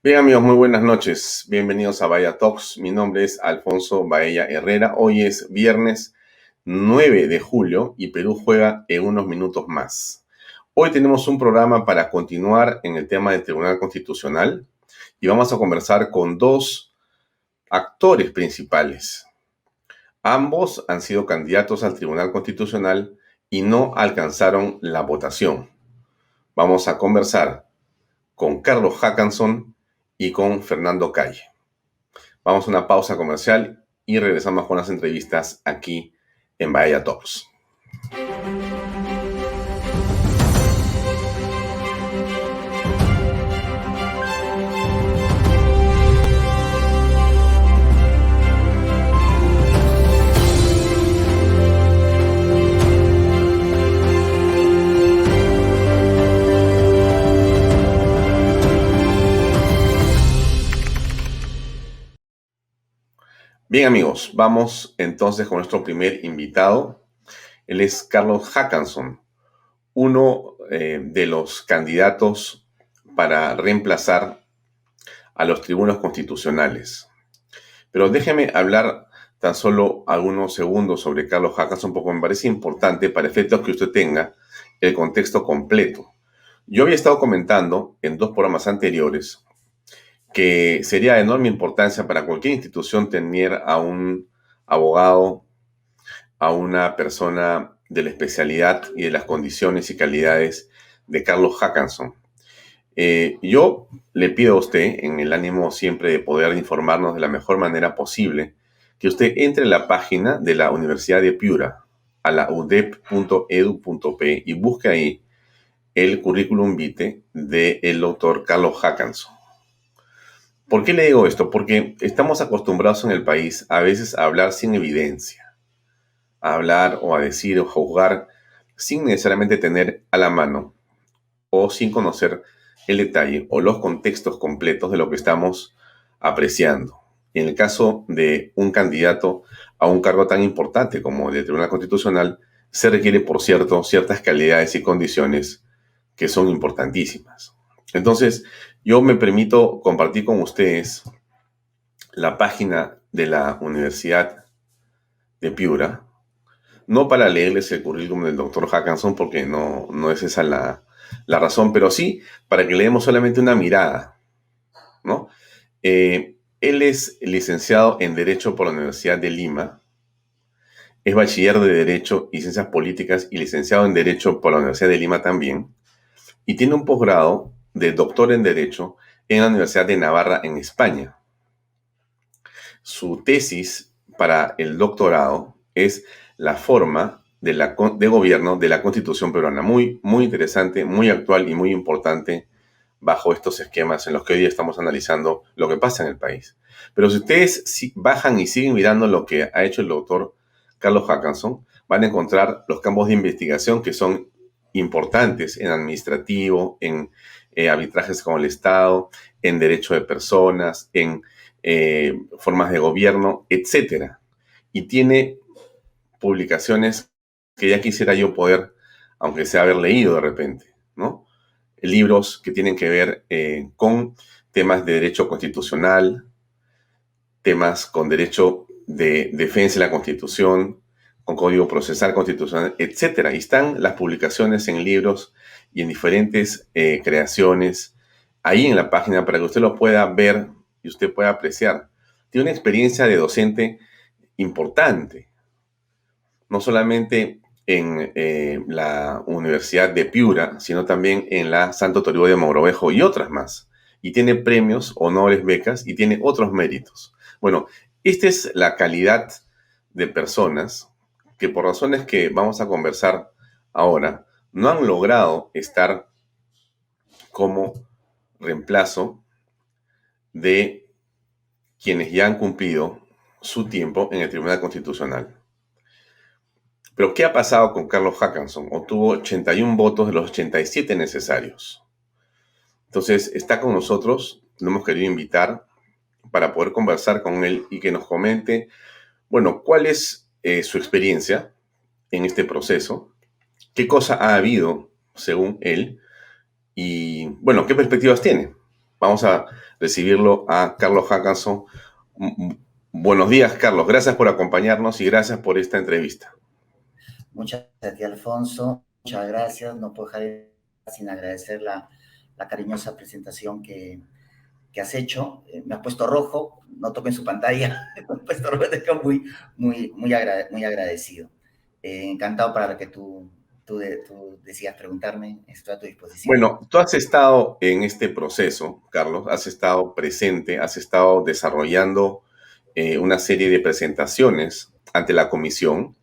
Bien amigos, muy buenas noches. Bienvenidos a Bahía Talks. Mi nombre es Alfonso Baella Herrera. Hoy es viernes 9 de julio y Perú juega en unos minutos más. Hoy tenemos un programa para continuar en el tema del Tribunal Constitucional y vamos a conversar con dos actores principales. Ambos han sido candidatos al Tribunal Constitucional y no alcanzaron la votación. Vamos a conversar con Carlos Hackanson y con Fernando Calle. Vamos a una pausa comercial y regresamos con las entrevistas aquí en Bahía Talks. Bien amigos, vamos entonces con nuestro primer invitado. Él es Carlos Hackanson, uno de los candidatos para reemplazar a los tribunos constitucionales. Pero déjeme hablar tan solo algunos segundos sobre Carlos Hackanson, porque me parece importante para efectos que usted tenga el contexto completo. Yo había estado comentando en dos programas anteriores que sería de enorme importancia para cualquier institución tener a un abogado, a una persona de la especialidad y de las condiciones y calidades de Carlos Hackanson. Yo le pido a usted, en el ánimo siempre de poder informarnos de la mejor manera posible, que usted entre a la página de la Universidad de Piura, a la udep.edu.p, y busque ahí el currículum vitae del doctor Carlos Hackanson. ¿Por qué le digo esto? Porque estamos acostumbrados en el país a veces a hablar sin evidencia, a hablar o a decir o juzgar sin necesariamente tener a la mano o sin conocer el detalle o los contextos completos de lo que estamos apreciando. En el caso de un candidato a un cargo tan importante como el del Tribunal Constitucional, se requiere, por cierto, ciertas calidades y condiciones que son importantísimas. Entonces, yo me permito compartir con ustedes la página de la Universidad de Piura, no para leerles el currículum del doctor Hackanson, porque no es esa la razón, pero sí para que le demos solamente una mirada, ¿no? Él es licenciado en Derecho por la Universidad de Lima, es bachiller de Derecho y Ciencias Políticas y licenciado en Derecho por la Universidad de Lima también, y tiene un posgrado de doctor en Derecho en la Universidad de Navarra en España. Su tesis para el doctorado es la forma de gobierno de la Constitución peruana. Muy, muy interesante, muy actual y muy importante bajo estos esquemas en los que hoy día estamos analizando lo que pasa en el país. Pero si ustedes bajan y siguen mirando lo que ha hecho el doctor Carlos Hackanson, van a encontrar los campos de investigación que son importantes en administrativo, en arbitrajes con el Estado, en derecho de personas, en formas de gobierno, etcétera. Y tiene publicaciones que ya quisiera yo poder, aunque sea haber leído de repente, ¿no? Libros que tienen que ver con temas de derecho constitucional, temas con derecho de defensa de la Constitución, con código procesal constitucional, etcétera. Y están las publicaciones en libros y en diferentes creaciones ahí en la página para que usted lo pueda ver y usted pueda apreciar. Tiene una experiencia de docente importante, no solamente en la Universidad de Piura, sino también en la Santo Toribio de Mogrovejo y otras más. Y tiene premios, honores, becas y tiene otros méritos. Bueno, esta es la calidad de personas que por razones que vamos a conversar ahora, no han logrado estar como reemplazo de quienes ya han cumplido su tiempo en el Tribunal Constitucional. Pero, ¿qué ha pasado con Carlos Hackanson? Obtuvo 81 votos de los 87 necesarios. Entonces, está con nosotros, lo hemos querido invitar para poder conversar con él y que nos comente, bueno, cuál es su experiencia en este proceso, qué cosa ha habido según él y, bueno, qué perspectivas tiene. Vamos a recibirlo a Carlos Hackanson. Buenos días, Carlos. Gracias por acompañarnos y gracias por esta entrevista. Muchas gracias a ti, Alfonso. Muchas gracias. No puedo dejar sin agradecer la cariñosa presentación que has hecho. Me has puesto rojo, no toco en su pantalla, me has puesto rojo, estoy muy agradecido. Encantado para lo que tú decías preguntarme, estoy a tu disposición. Bueno, tú has estado en este proceso, Carlos, has estado presente, has estado desarrollando una serie de presentaciones ante la comisión.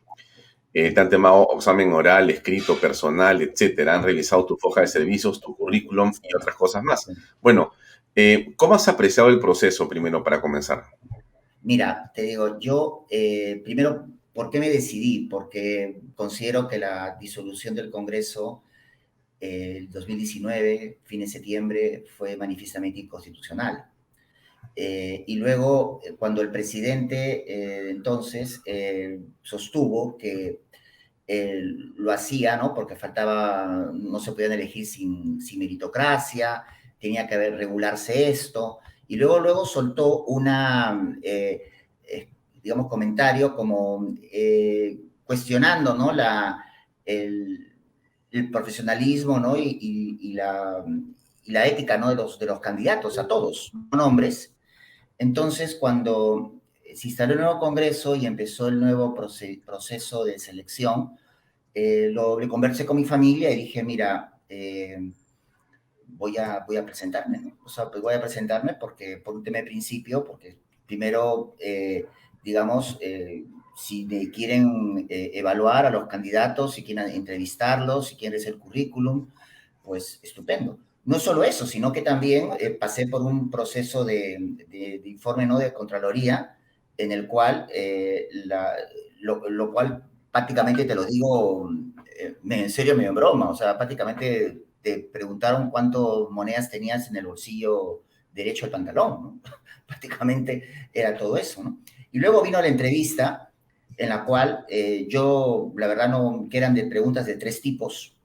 Te han tomado examen oral, escrito, personal, etcétera. Han revisado tu hoja de servicios, tu currículum y otras cosas más. Bueno, ¿cómo has apreciado el proceso primero para comenzar? Mira, te digo, yo primero, ¿por qué me decidí? Porque considero que la disolución del Congreso el 2019, fin de septiembre, fue manifiestamente inconstitucional. Y luego, cuando el presidente entonces sostuvo que lo hacía, ¿no? Porque faltaba, no se podían elegir sin meritocracia, tenía que haber regularse esto, y luego soltó digamos, comentario como cuestionando, ¿no? El, el profesionalismo, ¿no? Y la ética, ¿no? De los candidatos, a todos, son hombres. Entonces, cuando se instaló el nuevo Congreso y empezó el nuevo proceso de selección, le conversé con mi familia y dije, mira, voy a presentarme, ¿no? O sea, pues voy a presentarme porque, por un tema de principio, porque primero, digamos, si me quieren evaluar a los candidatos, si quieren entrevistarlos, si quieren hacer el currículum, pues estupendo. No solo eso, sino que también pasé por un proceso de informe, ¿no? De Contraloría, en el cual, lo cual prácticamente te lo digo en serio, medio en broma, o sea, prácticamente te preguntaron cuántas monedas tenías en el bolsillo derecho del pantalón, ¿no? Prácticamente era todo eso, ¿no? Y luego vino la entrevista en la cual yo, la verdad, no, que eran de preguntas de tres tipos.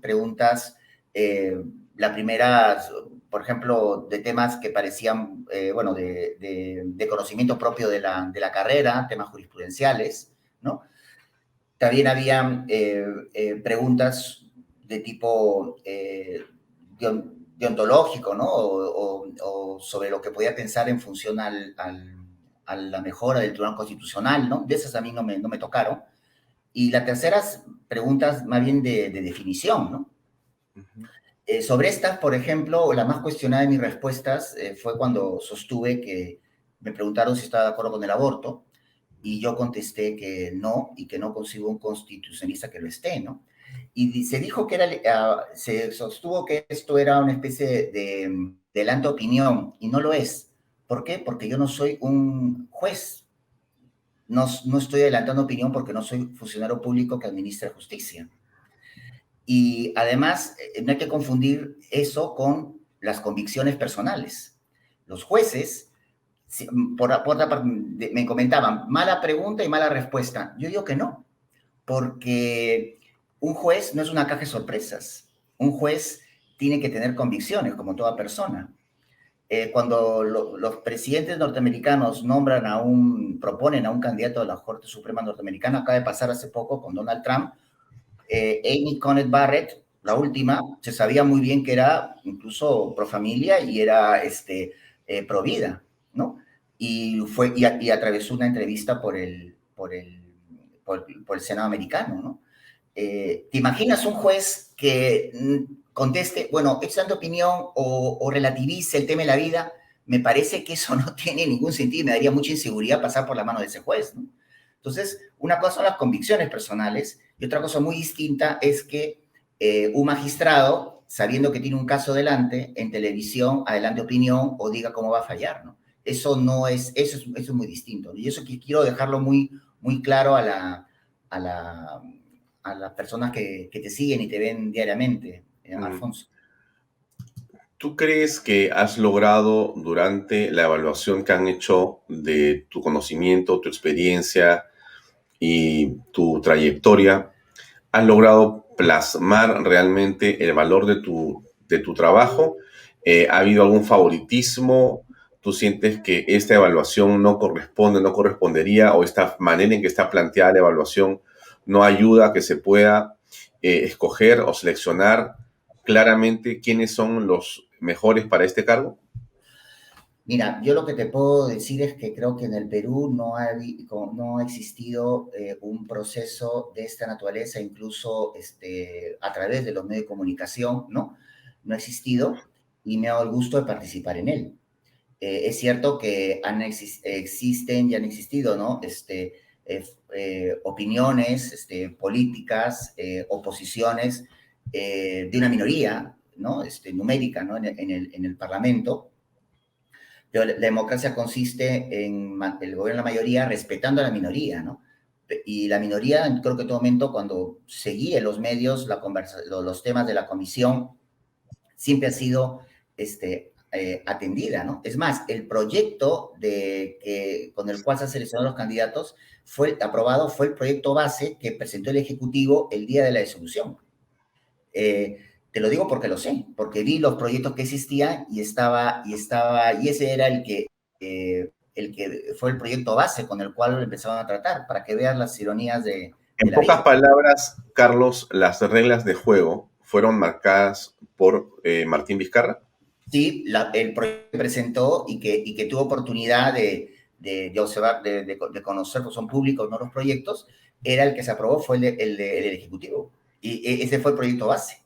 Preguntas, eh, la primera, por ejemplo, de temas que parecían, bueno, de conocimiento propio de la carrera, temas jurisprudenciales, ¿no? También había preguntas de tipo deontológico, ¿no? O sobre lo que podía pensar en función a la mejora del Tribunal Constitucional, ¿no? De esas a mí no me tocaron. Y la tercera, preguntas más bien de definición, ¿no? Sobre estas, por ejemplo, la más cuestionada de mis respuestas fue cuando sostuve que me preguntaron si estaba de acuerdo con el aborto y yo contesté que no y que no consigo un constitucionalista que lo esté, ¿no? Y se dijo que se sostuvo que esto era una especie de adelanto de opinión y no lo es. ¿Por qué? Porque yo no soy un juez, no estoy adelantando opinión porque no soy funcionario público que administra justicia. Y además, no hay que confundir eso con las convicciones personales. Los jueces, por otra parte, me comentaban, mala pregunta y mala respuesta. Yo digo que no, porque un juez no es una caja de sorpresas. Un juez tiene que tener convicciones, como toda persona. Cuando los presidentes norteamericanos proponen a un candidato de la Corte Suprema norteamericana, acaba de pasar hace poco con Donald Trump, Amy Coney Barrett, la última, se sabía muy bien que era incluso pro familia y era pro vida, ¿no? Y atravesó una entrevista por el Senado americano, ¿no? ¿Te imaginas un juez que conteste, bueno, es dando opinión o relativice el tema de la vida? Me parece que eso no tiene ningún sentido y me daría mucha inseguridad pasar por la mano de ese juez, ¿no? Entonces, una cosa son las convicciones personales y otra cosa muy distinta es que un magistrado, sabiendo que tiene un caso delante, en televisión, adelante opinión o diga cómo va a fallar, ¿no? Eso no es, eso es muy distinto. Y eso que quiero dejarlo muy claro a la, a las personas que te siguen y te ven diariamente, Mm. Alfonso. ¿Tú crees que has logrado durante la evaluación que han hecho de tu conocimiento, tu experiencia y tu trayectoria, has logrado plasmar realmente el valor de tu trabajo ¿Ha habido algún favoritismo? ¿Tú sientes que esta evaluación no corresponde, no correspondería, o esta manera en que está planteada la evaluación no ayuda a que se pueda escoger o seleccionar claramente quiénes son los mejores para este cargo? Mira, yo lo que te puedo decir es que creo que en el Perú no ha existido un proceso de esta naturaleza, incluso a través de los medios de comunicación, ¿no? No ha existido y me ha dado el gusto de participar en él. Es cierto que existen y han existido, ¿no? Opiniones políticas, oposiciones de una minoría, ¿no? Numérica, ¿no? En el Parlamento. Pero la democracia consiste en el gobierno de la mayoría respetando a la minoría, ¿no? Y la minoría, creo que en todo momento, cuando seguía los medios, los temas de la comisión, siempre ha sido atendida, ¿no? Es más, el proyecto con el cual se han seleccionado los candidatos fue aprobado, fue el proyecto base que presentó el Ejecutivo el día de la disolución. Te lo digo porque lo sé, porque vi los proyectos que existían y ese era el que fue el proyecto base con el cual empezaban a tratar, para que veas las ironías de En la pocas vida. palabras, Carlos, las reglas de juego fueron marcadas por Martín Vizcarra. Sí, el proyecto que presentó y que tuvo oportunidad de observar, de conocer, pues son públicos, no los proyectos, era el que se aprobó, fue el Ejecutivo. Y ese fue el proyecto base.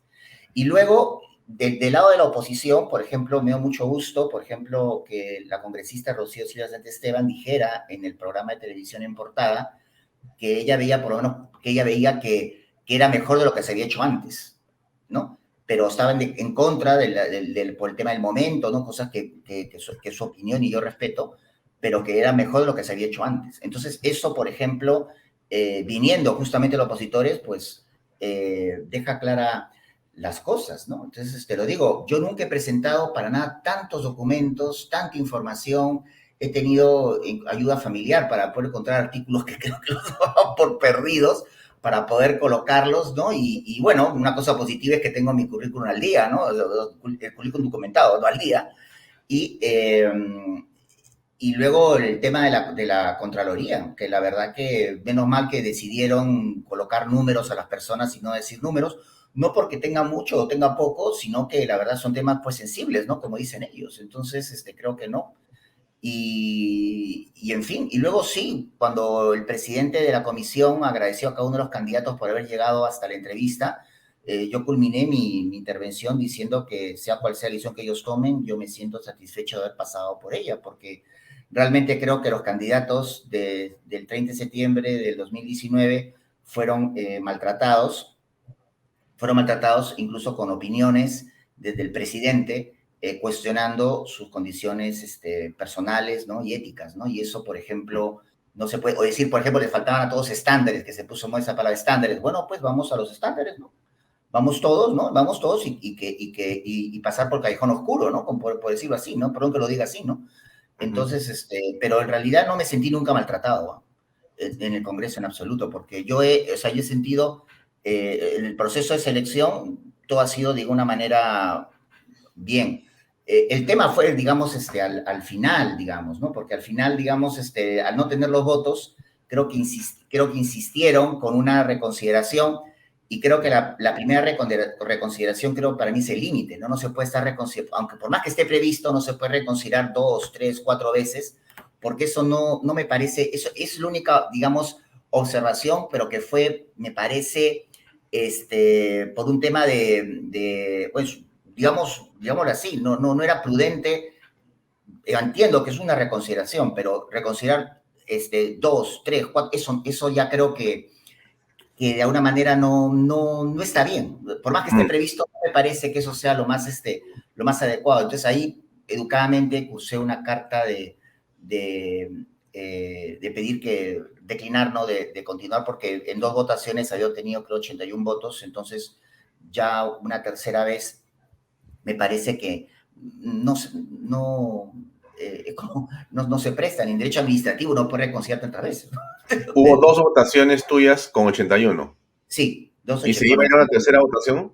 Y luego, del lado de la oposición, por ejemplo, me dio mucho gusto, por ejemplo, que la congresista Rocío Silva Esteban dijera en el programa de televisión En Portada que ella veía, por lo menos, que ella veía que era mejor de lo que se había hecho antes, ¿no? Pero estaban en contra por el tema del momento, ¿no? Cosas que es su opinión y yo respeto, pero que era mejor de lo que se había hecho antes. Entonces, eso, por ejemplo, viniendo justamente los opositores, pues deja clara las cosas, ¿no? Entonces, te lo digo, yo nunca he presentado para nada tantos documentos, tanta información, he tenido ayuda familiar para poder encontrar artículos que creo que los daban por perdidos, para poder colocarlos, ¿no? Y bueno, una cosa positiva es que tengo mi currículum al día, ¿no? El currículum documentado, ¿no? Al día. Y, eh, y luego el tema de la Contraloría, que la verdad que menos mal que decidieron colocar números a las personas y no decir números, no porque tenga mucho o tenga poco, sino que la verdad son temas pues sensibles, ¿no? Como dicen ellos. Entonces, creo que no. Y en fin, y luego sí, cuando el presidente de la comisión agradeció a cada uno de los candidatos por haber llegado hasta la entrevista, yo culminé mi intervención diciendo que sea cual sea la decisión que ellos tomen, yo me siento satisfecho de haber pasado por ella, porque realmente creo que los candidatos del 30 de septiembre del 2019 fueron maltratados incluso con opiniones desde el presidente, cuestionando sus condiciones personales, ¿no? Y éticas, ¿no? Y eso, por ejemplo, no se puede, o decir, por ejemplo, les faltaban a todos estándares, que se puso esa palabra estándares. Bueno, pues vamos a los estándares, ¿no? Vamos todos, ¿no? Vamos todos y pasar por callejón oscuro, ¿no? Por decirlo así, ¿no? Perdón que lo diga así, ¿no? Ujú. Entonces, pero en realidad no me sentí nunca maltratado, ¿no? En el Congreso en absoluto, porque yo he sentido en el proceso de selección, todo ha sido de una manera bien. El tema fue, digamos, al final, digamos, ¿no? Porque al final, digamos, al no tener los votos, creo que insistieron con una reconsideración y creo que la primera reconsideración, creo, para mí es el límite, ¿no? No se puede estar reconsiderando, aunque por más que esté previsto, no se puede reconsiderar 2, 3, 4 veces, porque eso no me parece, eso es la única, digamos, observación, pero que fue, me parece, por un tema pues, digámoslo así, no era prudente. Entiendo que es una reconsideración, pero reconsiderar 2, 3, 4, eso ya creo que de alguna manera no está bien. Por más que esté Mm. previsto, no me parece que eso sea lo más adecuado. Entonces ahí, educadamente, usé una carta de pedir que declinar, ¿no? De continuar, porque en 2 votaciones había obtenido, creo, 81 votos. Entonces, ya una tercera vez, me parece que no se presta, ni en derecho administrativo no puede reconciliar tantas veces. Hubo dos votaciones tuyas con 81. Sí, ¿Y se con iba a ir a una 81. tercera votación?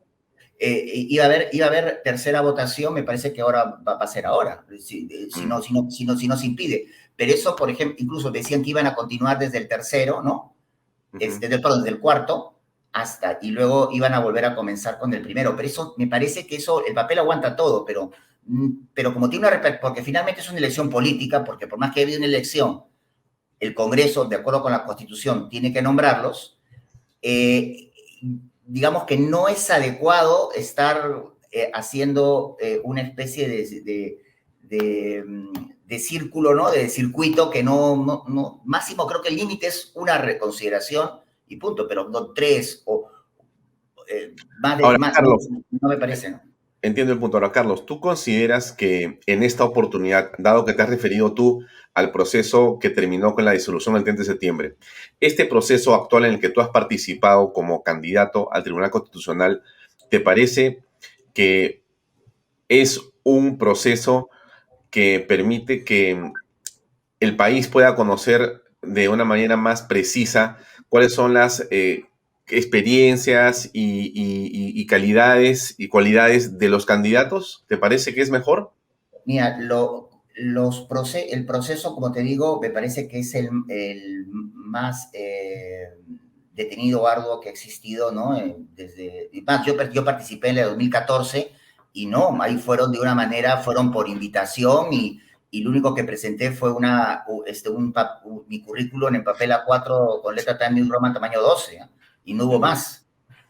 iba a haber tercera votación, me parece que ahora va a ser ahora, si no se impide. Pero eso, por ejemplo, incluso decían que iban a continuar desde el tercero, ¿no? Perdón, desde el cuarto hasta, y luego iban a volver a comenzar con el primero. Pero eso, me parece que eso, el papel aguanta todo, pero como tiene una, porque finalmente es una elección política, porque por más que haya una elección, el Congreso, de acuerdo con la Constitución, tiene que nombrarlos, digamos que no es adecuado estar haciendo una especie de círculo, ¿no? De circuito que no, máximo creo que el límite es una reconsideración y punto, pero no tres o Ahora, más, Carlos, no me parece, ¿no? entiendo el punto. Ahora, Carlos, ¿tú consideras que en esta oportunidad, dado que te has referido tú al proceso que terminó con la disolución el 30 de septiembre, este proceso actual en el que tú has participado como candidato al Tribunal Constitucional, ¿te parece que es un proceso que permite que el país pueda conocer de una manera más precisa cuáles son las experiencias y calidades y cualidades de los candidatos? ¿Te parece que es mejor? Mira, el proceso, como te digo, me parece que es el más detenido, arduo que ha existido, ¿no? Más, yo participé en el 2014 y no, ahí fueron de una manera, fueron por invitación y lo único que presenté fue mi currículum en papel A4 con letra Times New Roman tamaño 12, ¿eh? Y no hubo más.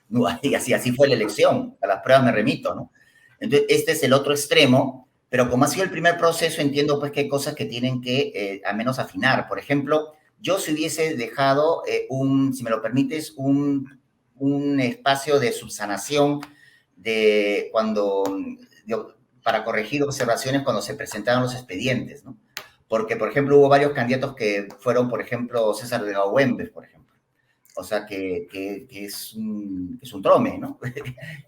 No, y así fue la elección, a las pruebas me remito, ¿no? Entonces, este es el otro extremo, pero como ha sido el primer proceso, entiendo pues que hay cosas que tienen que al menos afinar. Por ejemplo, yo si hubiese dejado si me lo permites, un espacio de subsanación de cuando, de, para corregir observaciones cuando se presentaron los expedientes, ¿no? Porque, por ejemplo, hubo varios candidatos que fueron, por ejemplo, César de Gauwembe, por ejemplo. O sea, que es un trome, ¿no?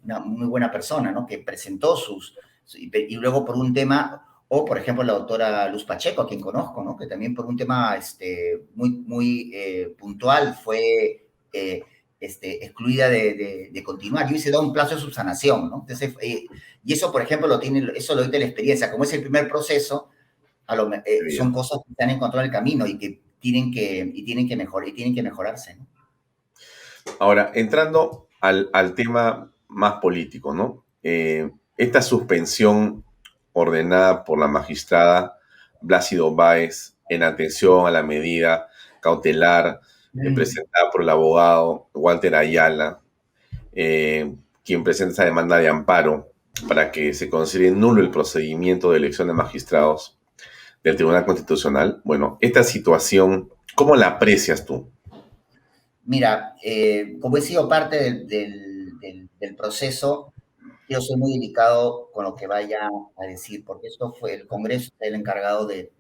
Una muy buena persona, ¿no? Que presentó y luego por un tema, o por ejemplo la doctora Luz Pacheco, a quien conozco, ¿no? Que también por un tema muy puntual fue excluida de continuar. Yo hice dado un plazo de subsanación, ¿no? Entonces, y eso, por ejemplo, eso lo dice la experiencia. Como es el primer proceso, son cosas que están encontrando el camino y que tienen que mejorarse, ¿no? Ahora, entrando al tema más político, ¿no? Esta suspensión ordenada por la magistrada Blásido Báez en atención a la medida cautelar presentada por el abogado Walter Ayala, quien presenta esa demanda de amparo para que se considere nulo el procedimiento de elección de magistrados del Tribunal Constitucional. Bueno, esta situación, ¿cómo la aprecias tú? Mira, como he sido parte del proceso, yo soy muy delicado con lo que vaya a decir, porque esto fue el Congreso el encargado de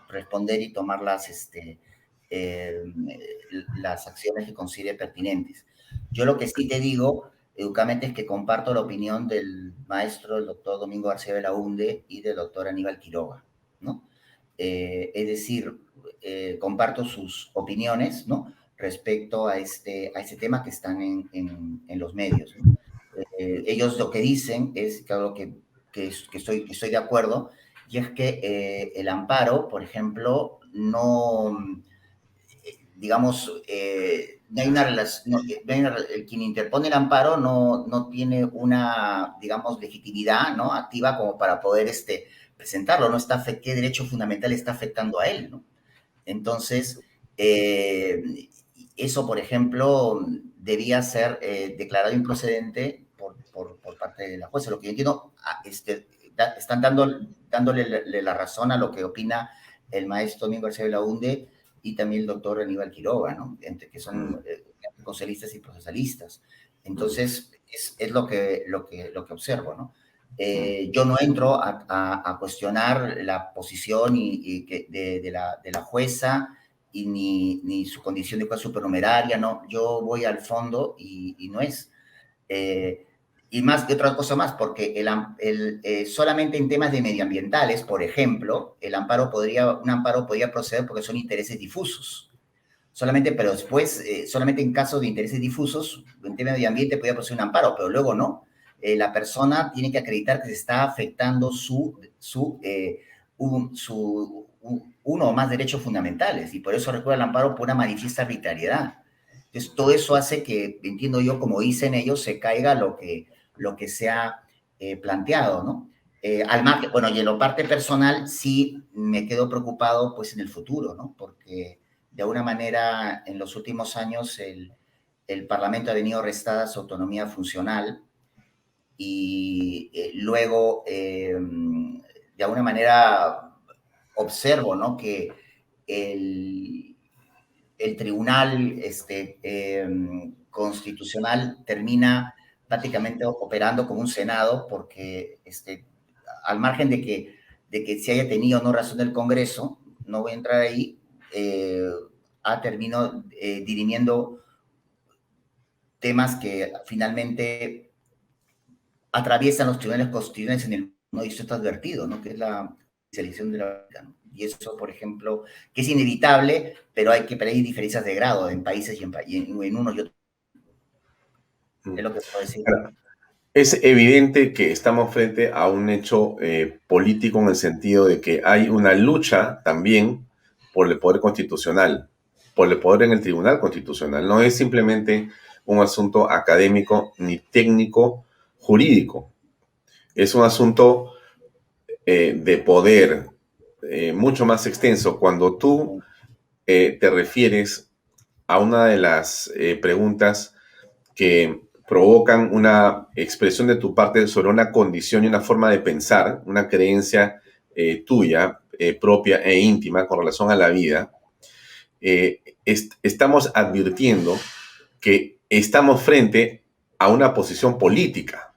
responder y tomar eh, las acciones que considere pertinentes. Yo lo que sí te digo, educadamente, es que comparto la opinión del maestro, el doctor Domingo García Belaúnde y del doctor Aníbal Quiroga, ¿no? Es decir, comparto sus opiniones, ¿no? Respecto a este tema que están en los medios, ¿no? Ellos lo que dicen es, claro que estoy de acuerdo, y es que el amparo, por ejemplo, no, digamos, no hay una relación, quien interpone el amparo no tiene una, digamos, legitimidad, ¿no? Activa como para poder presentarlo, ¿no? ¿Qué derecho fundamental está afectando a él, ¿no? Entonces, eso, por ejemplo, debía ser declarado improcedente por parte de la jueza. Lo que yo entiendo, están dándole la razón a lo que opina el maestro Domingo García Belaúnde y también el doctor Aníbal Quiroga, ¿no? Que son concelistas y procesalistas. Entonces, es lo que observo, ¿no? Yo no entro a cuestionar la posición de la jueza y ni su condición de juez supernumeraria, no. Yo voy al fondo y no es. Eh, y más que otra cosa más, porque solamente en temas de medioambientales, por ejemplo, un amparo podría proceder porque son intereses difusos. solamente, pero después, solamente en caso de intereses difusos, en tema de medio ambiente podía proceder un amparo, pero luego no. La persona tiene que acreditar que se está afectando uno o más derechos fundamentales, y por eso recurre al amparo por una manifiesta arbitrariedad. Entonces, todo eso hace que, entiendo yo, como dicen ellos, se caiga lo que se ha planteado, ¿no? Al margen, bueno, y en la parte personal sí me quedo preocupado pues en el futuro, ¿no? Porque de alguna manera en los últimos años el Parlamento ha venido restada su autonomía funcional y luego de alguna manera observo, ¿no? Que el, el tribunal constitucional termina prácticamente operando como un senado porque al margen de que se haya tenido o no razón del Congreso, no voy a entrar ahí, ha terminado dirimiendo temas que finalmente atraviesan los tribunales constitucionales en el no, y esto está advertido, ¿no? Que es la especialización de la ¿no? Y eso, por ejemplo, que es inevitable, pero hay diferencias de grado en países en uno y otro. Es lo que puedo decir. Es evidente que estamos frente a un hecho político en el sentido de que hay una lucha también por el poder constitucional, por el poder en el Tribunal Constitucional. No es simplemente un asunto académico ni técnico jurídico. Es un asunto de poder mucho más extenso. Cuando tú te refieres a una de las preguntas que provocan una expresión de tu parte sobre una condición y una forma de pensar, una creencia tuya, propia e íntima con relación a la vida, estamos advirtiendo que estamos frente a una posición política.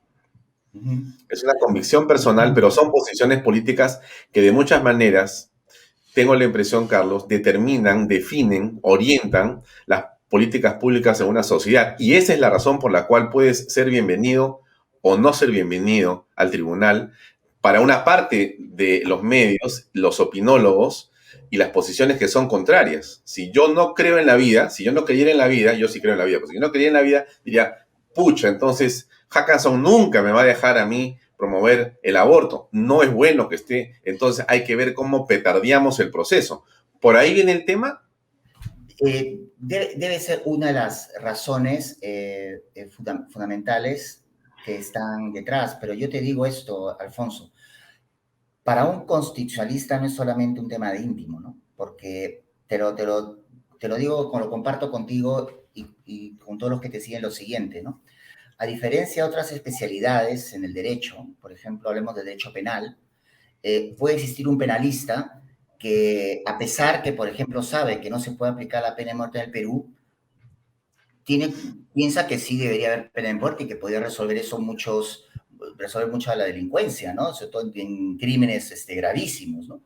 Es una convicción personal, pero son posiciones políticas que de muchas maneras, tengo la impresión, Carlos, determinan, definen, orientan las políticas públicas en una sociedad. Y esa es la razón por la cual puedes ser bienvenido o no ser bienvenido al tribunal para una parte de los medios, los opinólogos y las posiciones que son contrarias. Si yo no creo en la vida, si yo no creyera en la vida, yo sí creo en la vida, pero si yo no creyera en la vida, diría, pucha, entonces Hackathon nunca me va a dejar a mí promover el aborto. No es bueno que esté, entonces hay que ver cómo petardeamos el proceso. ¿Por ahí viene el tema? Debe ser una de las razones fundamentales que están detrás, pero yo te digo esto, Alfonso, para un constitucionalista no es solamente un tema de íntimo, ¿no? Porque te lo digo, lo comparto contigo y con todos los que te siguen lo siguiente, ¿no? A diferencia de otras especialidades en el derecho, por ejemplo, hablemos de derecho penal, puede existir un penalista que, a pesar que, por ejemplo, sabe que no se puede aplicar la pena de muerte en el Perú, piensa que sí debería haber pena de muerte y que podría resolver resolver mucho de la delincuencia, ¿no? Sobre todo en crímenes gravísimos, ¿no?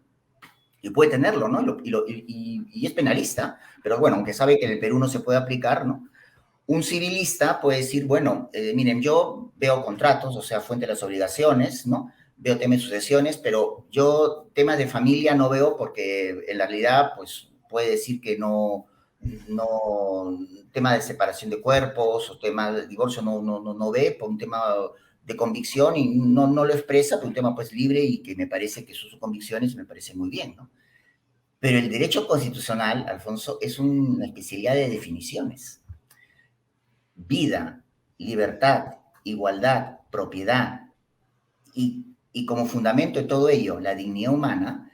Y puede tenerlo, ¿no? Y es penalista, pero bueno, aunque sabe que en el Perú no se puede aplicar, ¿no? Un civilista puede decir, bueno, miren, yo veo contratos, o sea, fuente de las obligaciones, ¿no? Veo temas de sucesiones, pero yo temas de familia no veo porque en la realidad, pues, puede decir que no, tema de separación de cuerpos o tema de divorcio no ve por un tema de convicción y no lo expresa por un tema, pues, libre y que me parece que son sus convicciones y me parece muy bien, ¿no? Pero el derecho constitucional, Alfonso, es una especialidad de definiciones. Vida, libertad, igualdad, propiedad y como fundamento de todo ello, la dignidad humana,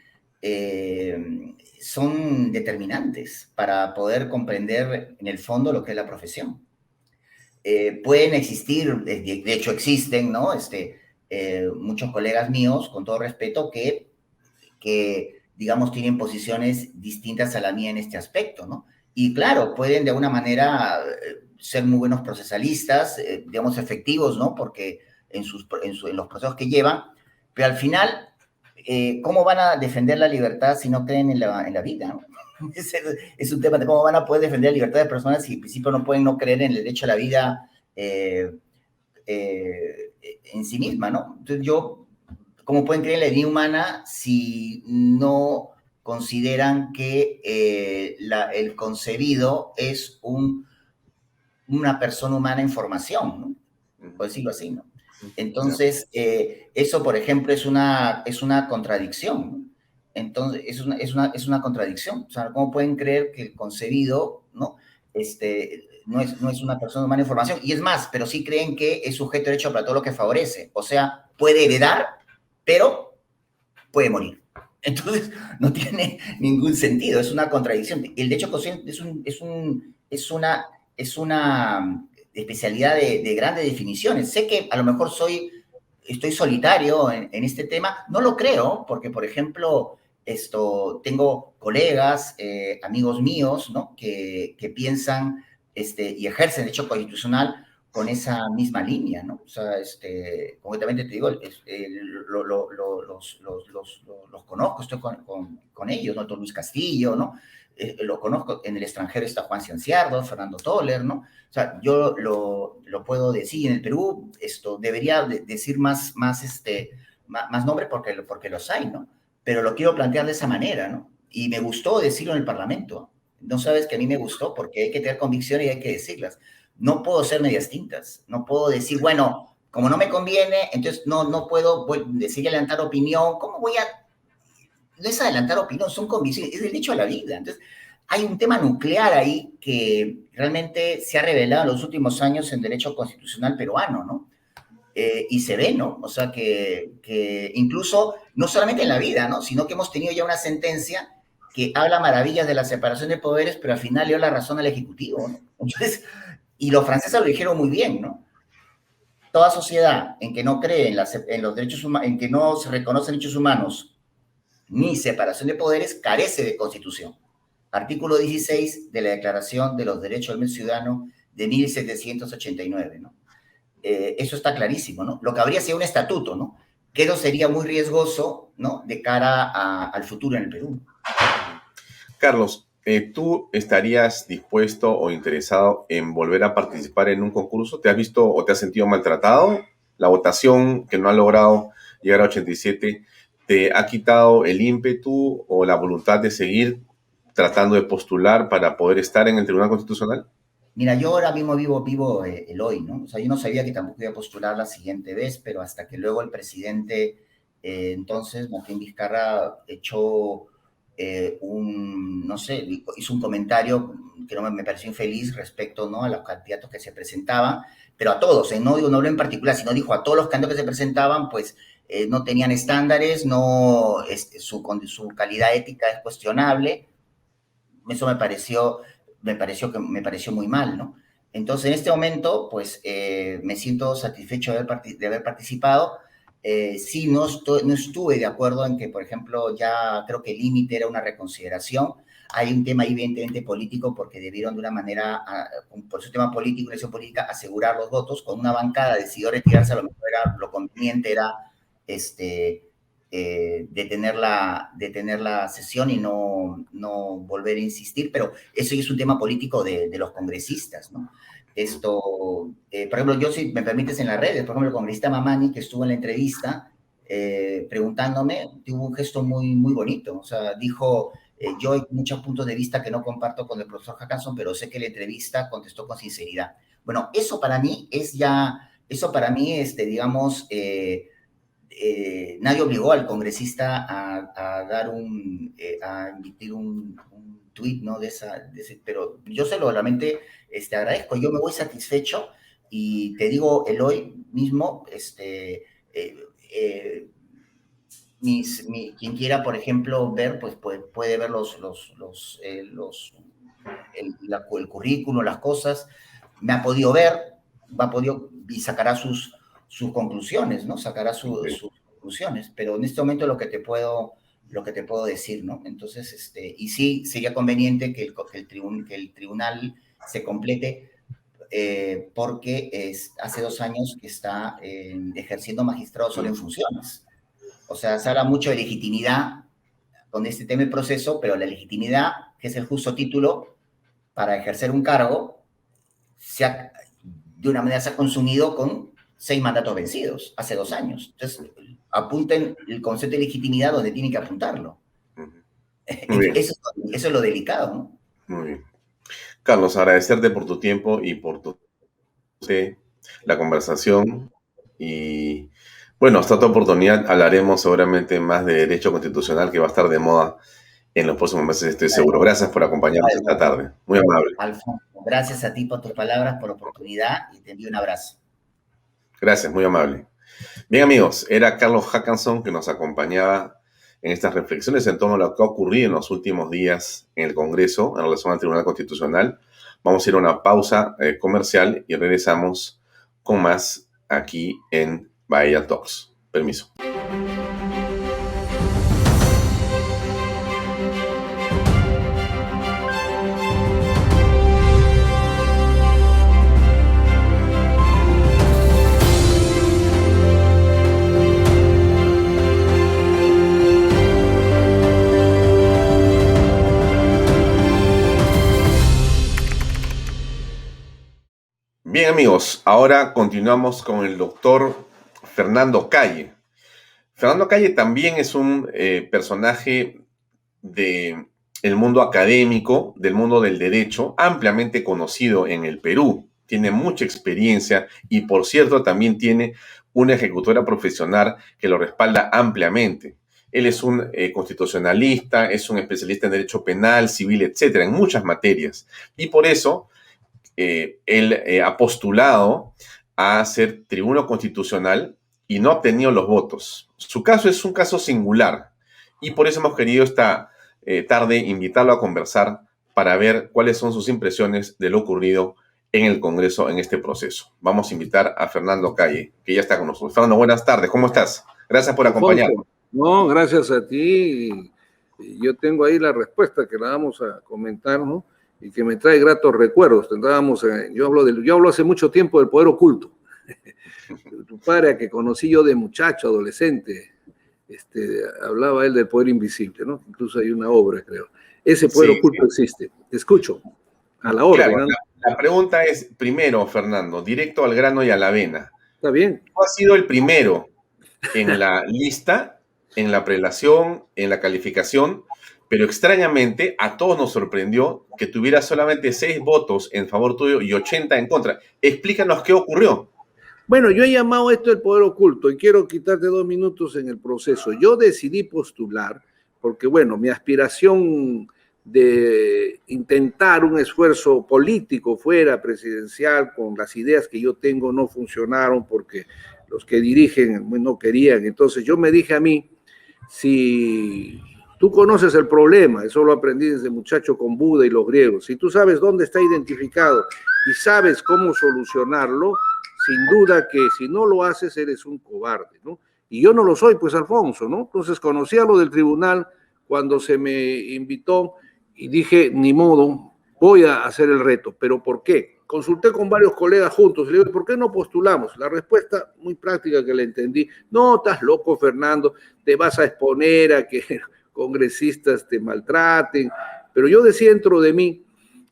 son determinantes para poder comprender en el fondo lo que es la profesión. Pueden existir, de hecho existen, ¿no? Muchos colegas míos, con todo respeto, digamos, tienen posiciones distintas a la mía en este aspecto, ¿no? Y claro, pueden de alguna manera ser muy buenos procesalistas, digamos, efectivos, ¿no? Porque en los procesos que llevan, pero al final, ¿cómo van a defender la libertad si no creen en la vida, ¿no? Es un tema de cómo van a poder defender la libertad de personas si en principio no pueden no creer en el derecho a la vida en sí misma, ¿no? Entonces yo, ¿cómo pueden creer en la dignidad humana si no consideran que el concebido es una persona humana en formación, ¿no? Por decirlo así, ¿no? Ya. Entonces, eso, por ejemplo, es una contradicción, ¿no? Entonces, es una contradicción. O sea, ¿cómo pueden creer que el concebido, ¿no? No es una persona humana en formación? Y es más, pero sí creen que es sujeto de derecho para todo lo que favorece. O sea, puede heredar, pero puede morir. Entonces, no tiene ningún sentido, es una contradicción. El derecho consciente es una especialidad de grandes definiciones. Sé que a lo mejor estoy solitario en este tema, no lo creo, porque, por ejemplo, tengo colegas, amigos míos, ¿no? Que piensan y ejercen derecho constitucional con esa misma línea, ¿no? O sea, concretamente te digo, los conozco, estoy con ellos, ¿no? Don Luis Castillo, ¿no? Lo conozco, en el extranjero está Juan Cianciardo, Fernando Toller, ¿no? O sea, yo lo puedo decir, en el Perú debería decir más nombre porque los hay, ¿no? Pero lo quiero plantear de esa manera, ¿no? Y me gustó decirlo en el Parlamento. No sabes que a mí me gustó porque hay que tener convicciones y hay que decirlas. No puedo ser medias tintas. No puedo decir, bueno, como no me conviene, entonces no puedo decir adelantar opinión. ¿Cómo voy a...? No es adelantar opinión, son convicciones, es el derecho a la vida. Entonces, hay un tema nuclear ahí que realmente se ha revelado en los últimos años en derecho constitucional peruano, ¿no? Y se ve, ¿no? O sea, que incluso, no solamente en la vida, ¿no? Sino que hemos tenido ya una sentencia que habla maravillas de la separación de poderes, pero al final dio la razón al Ejecutivo, ¿no? Entonces, y los franceses lo dijeron muy bien, ¿no? Toda sociedad en que no cree en los derechos humanos, en que no se reconocen derechos humanos ni separación de poderes, carece de constitución. Artículo 16 de la Declaración de los Derechos del Ciudadano de 1789, ¿no? Eso está clarísimo, ¿no? Lo que habría sido un estatuto, ¿no? Que eso sería muy riesgoso, ¿no? De cara al futuro en el Perú. Carlos, ¿tú estarías dispuesto o interesado en volver a participar en un concurso? ¿Te has visto o te has sentido maltratado? ¿La votación que no ha logrado llegar a 87 te ha quitado el ímpetu o la voluntad de seguir tratando de postular para poder estar en el Tribunal Constitucional? Mira, yo ahora mismo vivo el hoy, ¿no? O sea, yo no sabía que tampoco iba a postular la siguiente vez, pero hasta que luego el presidente, entonces, Martín Vizcarra, echó no sé, hizo un comentario que no me pareció infeliz respecto, ¿no? A los candidatos que se presentaban, pero a todos, no digo, no hablo en particular, sino dijo a todos los candidatos que se presentaban, pues no tenían estándares, no, su calidad ética es cuestionable. Eso me pareció muy mal, ¿no? Entonces, en este momento, pues me siento satisfecho de haber participado. Sí, no estuve de acuerdo en que, por ejemplo, ya creo que el límite era una reconsideración. Hay un tema evidentemente político porque debieron de una manera, por su tema político, una decisión política, asegurar los votos. Con una bancada decidió retirarse, a lo mejor lo conveniente era este, detener la sesión y no volver a insistir, pero eso ya es un tema político de los congresistas, ¿no? Por ejemplo, yo si me permites en las redes, por ejemplo, el congresista Mamani, que estuvo en la entrevista preguntándome, tuvo un gesto muy bonito, o sea, dijo, yo hay muchos puntos de vista que no comparto con el profesor Hackanson, pero sé que la entrevista contestó con sinceridad. Bueno, eso para mí, digamos, nadie obligó al congresista a emitir un tuit, ¿no? Pero yo realmente agradezco, yo me voy satisfecho y te digo, Eloy mismo, quien quiera, por ejemplo, ver, pues puede ver el currículum, las cosas, me ha podido ver, y sacará sus conclusiones, ¿no? Sacará Ok. sus conclusiones, pero en este momento lo que te puedo decir, ¿no? Entonces, y sí, sería conveniente que el tribunal se complete porque hace 2 años que está ejerciendo magistrado solo en funciones. O sea, se habla mucho de legitimidad con este tema del proceso, pero la legitimidad, que es el justo título para ejercer un cargo, de una manera se ha consumido con 6 mandatos vencidos hace 2 años. Entonces, apunten el concepto de legitimidad donde tienen que apuntarlo. Ujú. Muy bien, Eso es lo delicado, ¿no? muy bien. Carlos, agradecerte por tu tiempo y por la conversación. Y bueno, hasta otra oportunidad hablaremos seguramente más de derecho constitucional que va a estar de moda en los próximos meses, estoy seguro. Gracias por acompañarnos esta tarde. Muy amable. Alfonso, gracias a ti por tus palabras, por la oportunidad y te envío un abrazo. Gracias, muy amable. Bien, amigos, era Carlos Hackanson que nos acompañaba en estas reflexiones en torno a lo que ha ocurrido en los últimos días en el Congreso en relación al Tribunal Constitucional. Vamos a ir a una pausa comercial y regresamos con más aquí en Bahía Talks. Permiso. Bien, amigos, ahora continuamos con el doctor Fernando Calle. Fernando Calle también es un personaje del mundo académico, del mundo del derecho, ampliamente conocido en el Perú. Tiene mucha experiencia y, por cierto, también tiene una ejecutora profesional que lo respalda ampliamente. Él es un constitucionalista, es un especialista en derecho penal, civil, etcétera, en muchas materias. Y por eso él ha postulado a ser tribuno constitucional y no ha obtenido los votos. Su caso es un caso singular y por eso hemos querido esta tarde invitarlo a conversar para ver cuáles son sus impresiones de lo ocurrido en el Congreso en este proceso. Vamos a invitar a Fernando Calle, que ya está con nosotros. Fernando, buenas tardes, ¿cómo estás? Gracias por acompañarnos. No, gracias a ti. Yo tengo ahí la respuesta que la vamos a comentar, ¿no? Y que me trae gratos recuerdos. Yo hablo hace mucho tiempo del poder oculto. Tu padre, que conocí yo de muchacho, adolescente, hablaba él del poder invisible, ¿no? Incluso hay una obra, creo. Ese poder oculto existe. Te escucho. A la orden. Claro, la pregunta es, primero, Fernando, directo al grano y a la vena. Está bien. ¿Tú has sido el primero en la lista, en la prelación, en la calificación? Pero extrañamente a todos nos sorprendió que tuviera solamente 6 votos en favor tuyo y 80 en contra. Explícanos qué ocurrió. Bueno, yo he llamado esto el poder oculto y quiero quitarte 2 minutos en el proceso. Yo decidí postular porque, bueno, mi aspiración de intentar un esfuerzo político fuera presidencial con las ideas que yo tengo no funcionaron porque los que dirigen no querían. Entonces yo me dije a mí, si tú conoces el problema, eso lo aprendí desde muchacho con Buda y los griegos, si tú sabes dónde está identificado y sabes cómo solucionarlo, sin duda que si no lo haces eres un cobarde, ¿no? Y yo no lo soy, pues, Alfonso, ¿no? Entonces conocía lo del tribunal cuando se me invitó y dije, ni modo, voy a hacer el reto. ¿Pero por qué? Consulté con varios colegas juntos, le digo, ¿por qué no postulamos? La respuesta muy práctica que le entendí, no, estás loco, Fernando, te vas a exponer a que congresistas te maltraten, pero yo decía dentro de mí,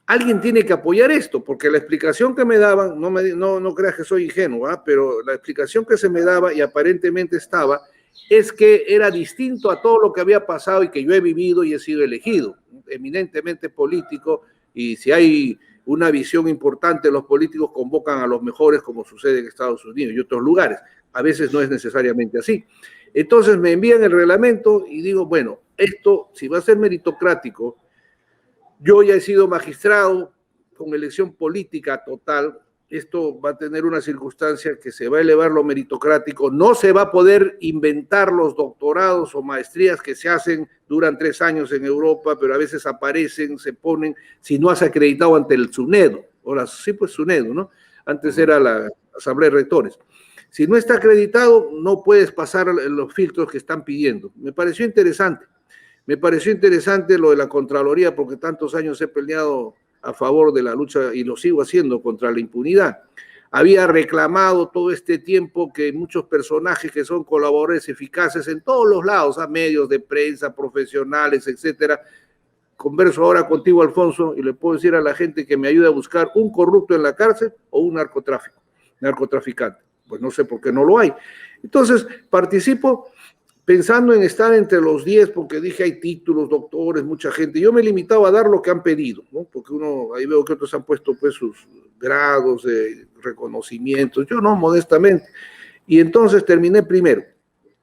alguien tiene que apoyar esto, porque la explicación que me daban, no creas que soy ingenuo, ¿eh? Pero la explicación que se me daba y aparentemente estaba, es que era distinto a todo lo que había pasado y que yo he vivido y he sido elegido, eminentemente político, y si hay una visión importante, los políticos convocan a los mejores, como sucede en Estados Unidos y otros lugares. A veces no es necesariamente así. Entonces me envían el reglamento y digo, bueno, esto, si va a ser meritocrático, yo ya he sido magistrado con elección política total, esto va a tener una circunstancia que se va a elevar lo meritocrático, no se va a poder inventar los doctorados o maestrías que se hacen, duran 3 años en Europa, pero a veces aparecen, se ponen, si no has acreditado ante el SUNEDO, ahora sí, pues SUNEDO, ¿no? Antes era la Asamblea de Rectores. Si no está acreditado, no puedes pasar los filtros que están pidiendo. Me pareció interesante lo de la Contraloría, porque tantos años he peleado a favor de la lucha y lo sigo haciendo contra la impunidad. Había reclamado todo este tiempo que muchos personajes que son colaboradores eficaces en todos los lados, a medios de prensa, profesionales, etcétera. Converso ahora contigo, Alfonso, y le puedo decir a la gente que me ayude a buscar un corrupto en la cárcel o un narcotraficante. Pues no sé por qué no lo hay. Entonces, participo pensando en estar entre los 10, porque dije hay títulos, doctores, mucha gente. Yo me he limitado a dar lo que han pedido, ¿no? Porque ahí veo que otros han puesto pues sus grados de reconocimientos, yo no, modestamente. Y entonces terminé primero,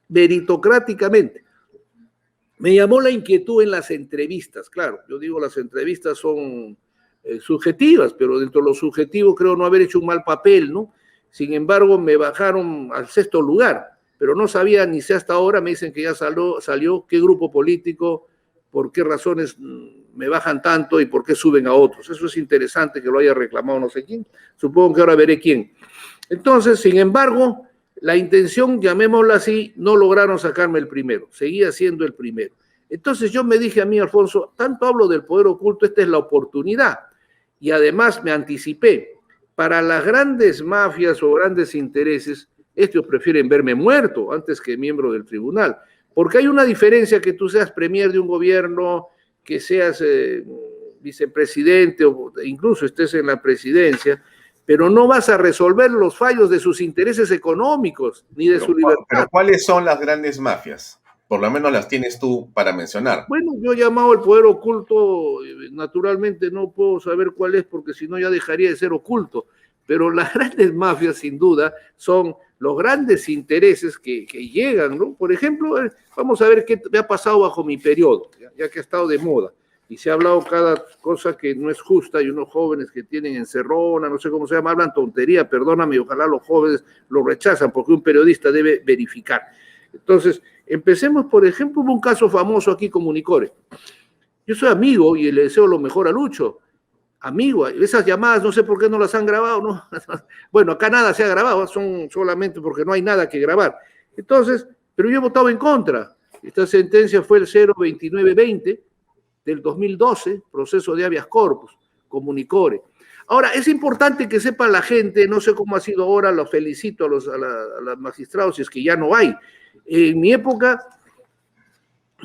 meritocráticamente. Me llamó la inquietud en las entrevistas, claro, yo digo las entrevistas son subjetivas, pero dentro de lo subjetivo creo no haber hecho un mal papel, ¿no? Sin embargo, me bajaron al 6º lugar, pero no sabía, ni sé hasta ahora, me dicen que ya salió qué grupo político, por qué razones me bajan tanto y por qué suben a otros. Eso es interesante que lo haya reclamado no sé quién, supongo que ahora veré quién. Entonces, sin embargo, la intención, llamémosla así, no lograron sacarme el primero, seguía siendo el primero. Entonces yo me dije a mí, Alfonso, tanto hablo del poder oculto, esta es la oportunidad. Y además me anticipé, para las grandes mafias o grandes intereses, estos prefieren verme muerto antes que miembro del tribunal, porque hay una diferencia que tú seas premier de un gobierno, que seas vicepresidente o incluso estés en la presidencia, pero no vas a resolver los fallos de sus intereses económicos ni de su libertad. Pero ¿cuáles son las grandes mafias? Por lo menos las tienes tú para mencionar. Bueno, yo he llamado el poder oculto, naturalmente no puedo saber cuál es porque si no ya dejaría de ser oculto, pero las grandes mafias sin duda son los grandes intereses que llegan, ¿no? Por ejemplo, vamos a ver qué me ha pasado bajo mi periodo, ya que ha estado de moda. Y se ha hablado cada cosa que no es justa y unos jóvenes que tienen encerrona, no sé cómo se llama, hablan tontería, perdóname, y ojalá los jóvenes lo rechazan porque un periodista debe verificar. Entonces, empecemos, por ejemplo, hubo un caso famoso aquí con Municore. Yo soy amigo y le deseo lo mejor a Lucho. Amigo, esas llamadas no sé por qué no las han grabado, ¿no? Bueno, acá nada se ha grabado, son solamente porque no hay nada que grabar. Entonces, pero yo he votado en contra. Esta sentencia fue el 02920 del 2012, proceso de habeas corpus, con Municore. Ahora, es importante que sepa la gente, no sé cómo ha sido ahora, los felicito a los magistrados, si es que ya no hay. En mi época,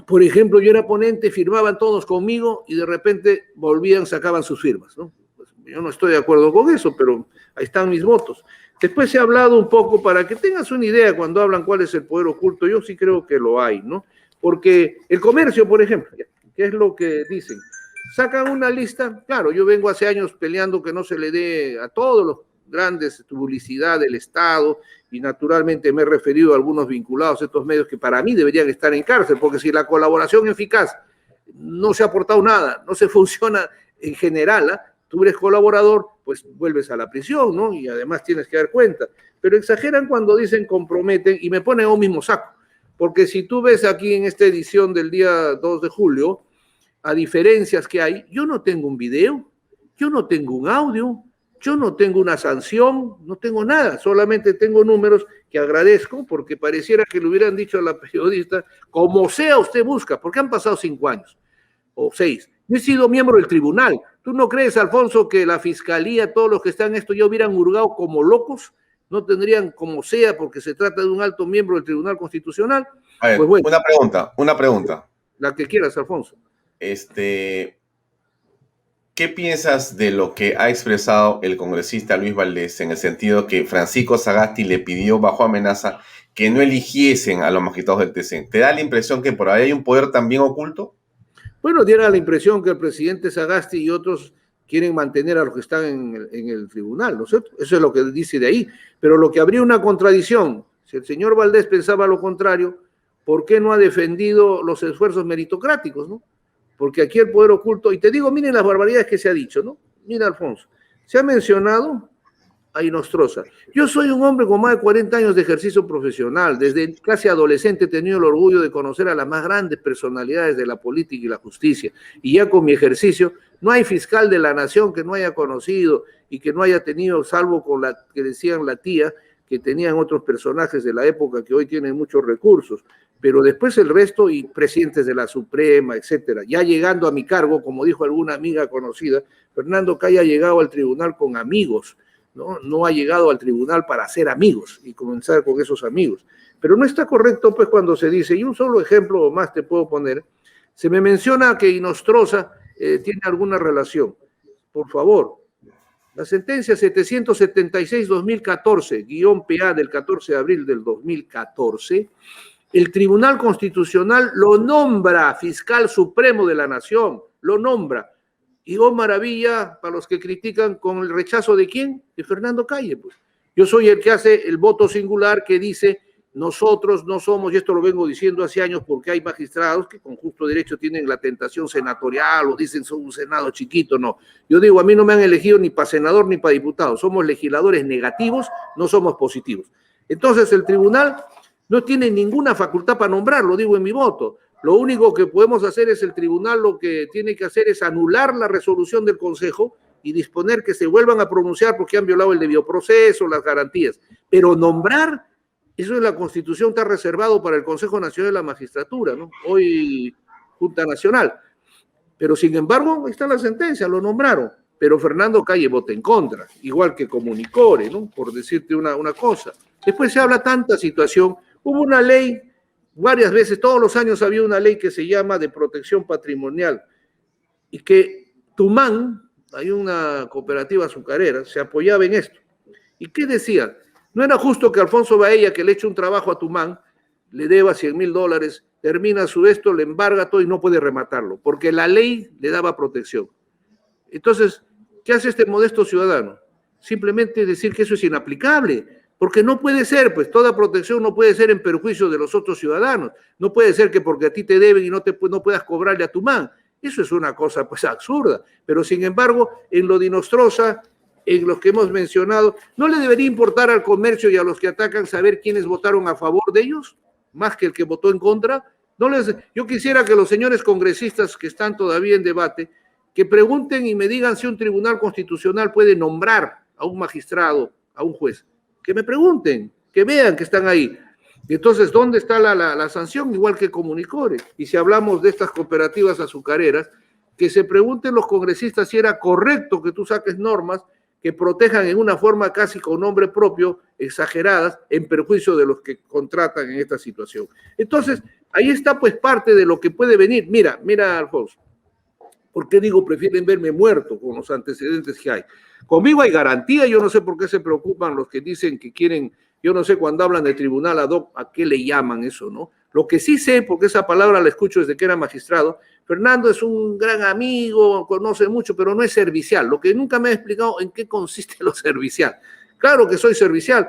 por ejemplo, yo era ponente, firmaban todos conmigo y de repente volvían, sacaban sus firmas, ¿no? Pues yo no estoy de acuerdo con eso, pero ahí están mis votos. Después se ha hablado un poco, para que tengas una idea cuando hablan cuál es el poder oculto, yo sí creo que lo hay, ¿no? Porque el comercio, por ejemplo, ¿qué es lo que dicen? Sacan una lista, claro, yo vengo hace años peleando que no se le dé a todos los grandes publicidad del Estado y naturalmente me he referido a algunos vinculados a estos medios que para mí deberían estar en cárcel, porque si la colaboración eficaz no se ha aportado nada, no se funciona en general, tú eres colaborador, pues vuelves a la prisión, ¿no? Y además tienes que dar cuenta. Pero exageran cuando dicen comprometen y me ponen a un mismo saco, porque si tú ves aquí en esta edición del día 2 de julio, a diferencias que hay, yo no tengo un video, yo no tengo un audio, yo no tengo una sanción, no tengo nada, solamente tengo números que agradezco porque pareciera que le hubieran dicho a la periodista, como sea usted busca, porque han pasado 5 años o 6. Yo he sido miembro del tribunal. ¿Tú no crees, Alfonso, que la fiscalía, todos los que están en esto ya hubieran hurgado como locos? No tendrían como sea porque se trata de un alto miembro del Tribunal Constitucional. A ver, pues bueno, una pregunta. La que quieras, Alfonso. ¿Qué piensas de lo que ha expresado el congresista Luis Valdés en el sentido que Francisco Sagasti le pidió bajo amenaza que no eligiesen a los magistrados del TC? ¿Te da la impresión que por ahí hay un poder también oculto? Bueno, diera la impresión que el presidente Sagasti y otros quieren mantener a los que están en el tribunal, ¿no es cierto? Eso es lo que dice de ahí. Pero lo que habría una contradicción, si el señor Valdés pensaba lo contrario, ¿por qué no ha defendido los esfuerzos meritocráticos, no? Porque aquí el poder oculto, y te digo, miren las barbaridades que se ha dicho, ¿no? Mira, Alfonso, se ha mencionado a Inostroza. Yo soy un hombre con más de 40 años de ejercicio profesional, desde casi adolescente he tenido el orgullo de conocer a las más grandes personalidades de la política y la justicia, y ya con mi ejercicio, no hay fiscal de la nación que no haya conocido y que no haya tenido, salvo con la que decían la tía, que tenían otros personajes de la época que hoy tienen muchos recursos, pero después el resto y presidentes de la Suprema, etcétera. Ya llegando a mi cargo, como dijo alguna amiga conocida, Fernando Calle ha llegado al tribunal con amigos, ¿no? No ha llegado al tribunal para ser amigos y comenzar con esos amigos. Pero no está correcto pues cuando se dice, y un solo ejemplo más te puedo poner, se me menciona que Inostroza tiene alguna relación. Por favor, la sentencia 776-2014, guión PA del 14 de abril del 2014, El Tribunal Constitucional lo nombra fiscal supremo de la nación, lo nombra. Y oh maravilla, para los que critican, con el rechazo de ¿quién? De Fernando Calle, pues. Yo soy el que hace el voto singular que dice, nosotros no somos, y esto lo vengo diciendo hace años porque hay magistrados que con justo derecho tienen la tentación senatorial o dicen son un senado chiquito, no. Yo digo, a mí no me han elegido ni para senador ni para diputado, somos legisladores negativos, no somos positivos. Entonces el tribunal no tiene ninguna facultad para nombrar, lo digo en mi voto. Lo único que podemos hacer es el tribunal lo que tiene que hacer es anular la resolución del Consejo y disponer que se vuelvan a pronunciar porque han violado el debido proceso, las garantías. Pero nombrar, eso en la Constitución está reservado para el Consejo Nacional de la Magistratura, ¿no? Hoy Junta Nacional. Pero sin embargo, ahí está la sentencia, lo nombraron. Pero Fernando Calle vota en contra, igual que Comunicore, ¿no? Por decirte una cosa. Después se habla tanta situación. Hubo una ley, varias veces, todos los años había una ley que se llama de protección patrimonial y que Tumán, hay una cooperativa azucarera, se apoyaba en esto. ¿Y qué decía? No era justo que Alfonso Baella, que le eche un trabajo a Tumán, le deba $100,000, termina su esto, le embarga todo y no puede rematarlo, porque la ley le daba protección. Entonces, ¿qué hace este modesto ciudadano? Simplemente decir que eso es inaplicable. Porque no puede ser, pues toda protección no puede ser en perjuicio de los otros ciudadanos. No puede ser que porque a ti te deben y no puedas cobrarle a Tumán. Eso es una cosa pues absurda. Pero sin embargo, en lo de Inostroza, en los que hemos mencionado, ¿no le debería importar al comercio y a los que atacan saber quiénes votaron a favor de ellos? Más que el que votó en contra. Yo quisiera que los señores congresistas que están todavía en debate, que pregunten y me digan si un tribunal constitucional puede nombrar a un magistrado, a un juez. Que me pregunten, que vean que están ahí. Y entonces, ¿dónde está la sanción? Igual que Comunicore. Y si hablamos de estas cooperativas azucareras, que se pregunten los congresistas si era correcto que tú saques normas que protejan en una forma casi con nombre propio, exageradas, en perjuicio de los que contratan en esta situación. Entonces, ahí está pues parte de lo que puede venir. Mira, Alfonso, ¿por qué digo prefieren verme muerto con los antecedentes que hay? Conmigo hay garantía, yo no sé por qué se preocupan los que dicen que quieren, yo no sé cuando hablan de tribunal ad hoc, ¿a qué le llaman eso, no? Lo que sí sé, porque esa palabra la escucho desde que era magistrado, Fernando es un gran amigo, conoce mucho, pero no es servicial. Lo que nunca me ha explicado en qué consiste lo servicial. Claro que soy servicial.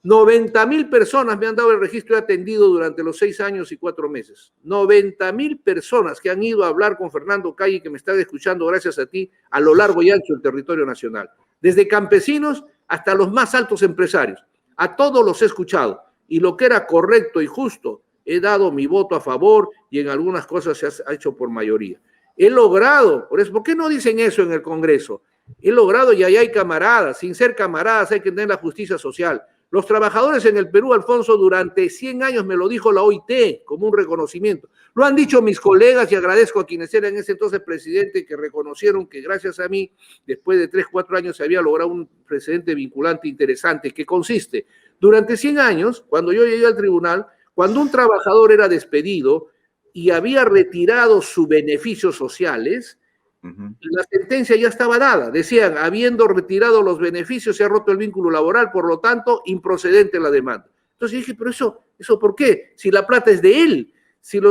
90,000 personas me han dado el registro y atendido durante los 6 años y 4 meses. 90,000 personas que han ido a hablar con Fernando Calle, que me están escuchando gracias a ti, a lo largo y ancho del territorio nacional. Desde campesinos hasta los más altos empresarios. A todos los he escuchado. Y lo que era correcto y justo, he dado mi voto a favor y en algunas cosas se ha hecho por mayoría. He logrado, por eso, ¿por qué no dicen eso en el Congreso? He logrado y ahí hay camaradas. Sin ser camaradas hay que tener la justicia social. Los trabajadores en el Perú, Alfonso, durante 100 años me lo dijo la OIT como un reconocimiento. Lo han dicho mis colegas y agradezco a quienes eran en ese entonces presidente que reconocieron que gracias a mí, después de 3, 4 años, se había logrado un precedente vinculante interesante que consiste, durante 100 años, cuando yo llegué al tribunal, cuando un trabajador era despedido y había retirado sus beneficios sociales, la sentencia ya estaba dada. Decían, habiendo retirado los beneficios, se ha roto el vínculo laboral, por lo tanto, improcedente la demanda. Entonces dije, pero ¿eso por qué? Si la plata es de él.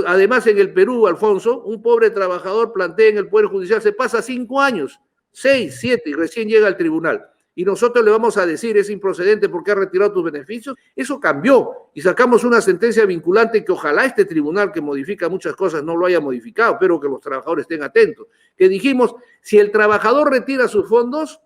Además, en el Perú, Alfonso, un pobre trabajador plantea en el Poder Judicial, se pasa 5 años, 6, 7, y recién llega al tribunal. Y nosotros le vamos a decir, es improcedente porque ha retirado tus beneficios. Eso cambió y sacamos una sentencia vinculante que ojalá este tribunal que modifica muchas cosas no lo haya modificado, pero que los trabajadores estén atentos. Que dijimos, si el trabajador retira sus fondos,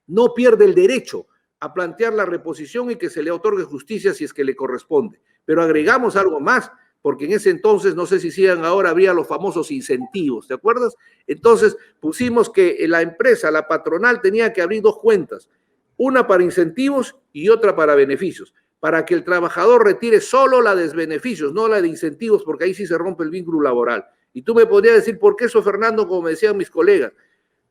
no pierde el derecho a plantear la reposición y que se le otorgue justicia si es que le corresponde. Pero agregamos algo más, porque en ese entonces, no sé si sigan ahora, habría los famosos incentivos, ¿te acuerdas? Entonces pusimos que la empresa, la patronal, tenía que abrir 2 cuentas, una para incentivos y otra para beneficios, para que el trabajador retire solo la de beneficios, no la de incentivos, porque ahí sí se rompe el vínculo laboral. Y tú me podrías decir, ¿por qué eso, Fernando? Como me decían mis colegas,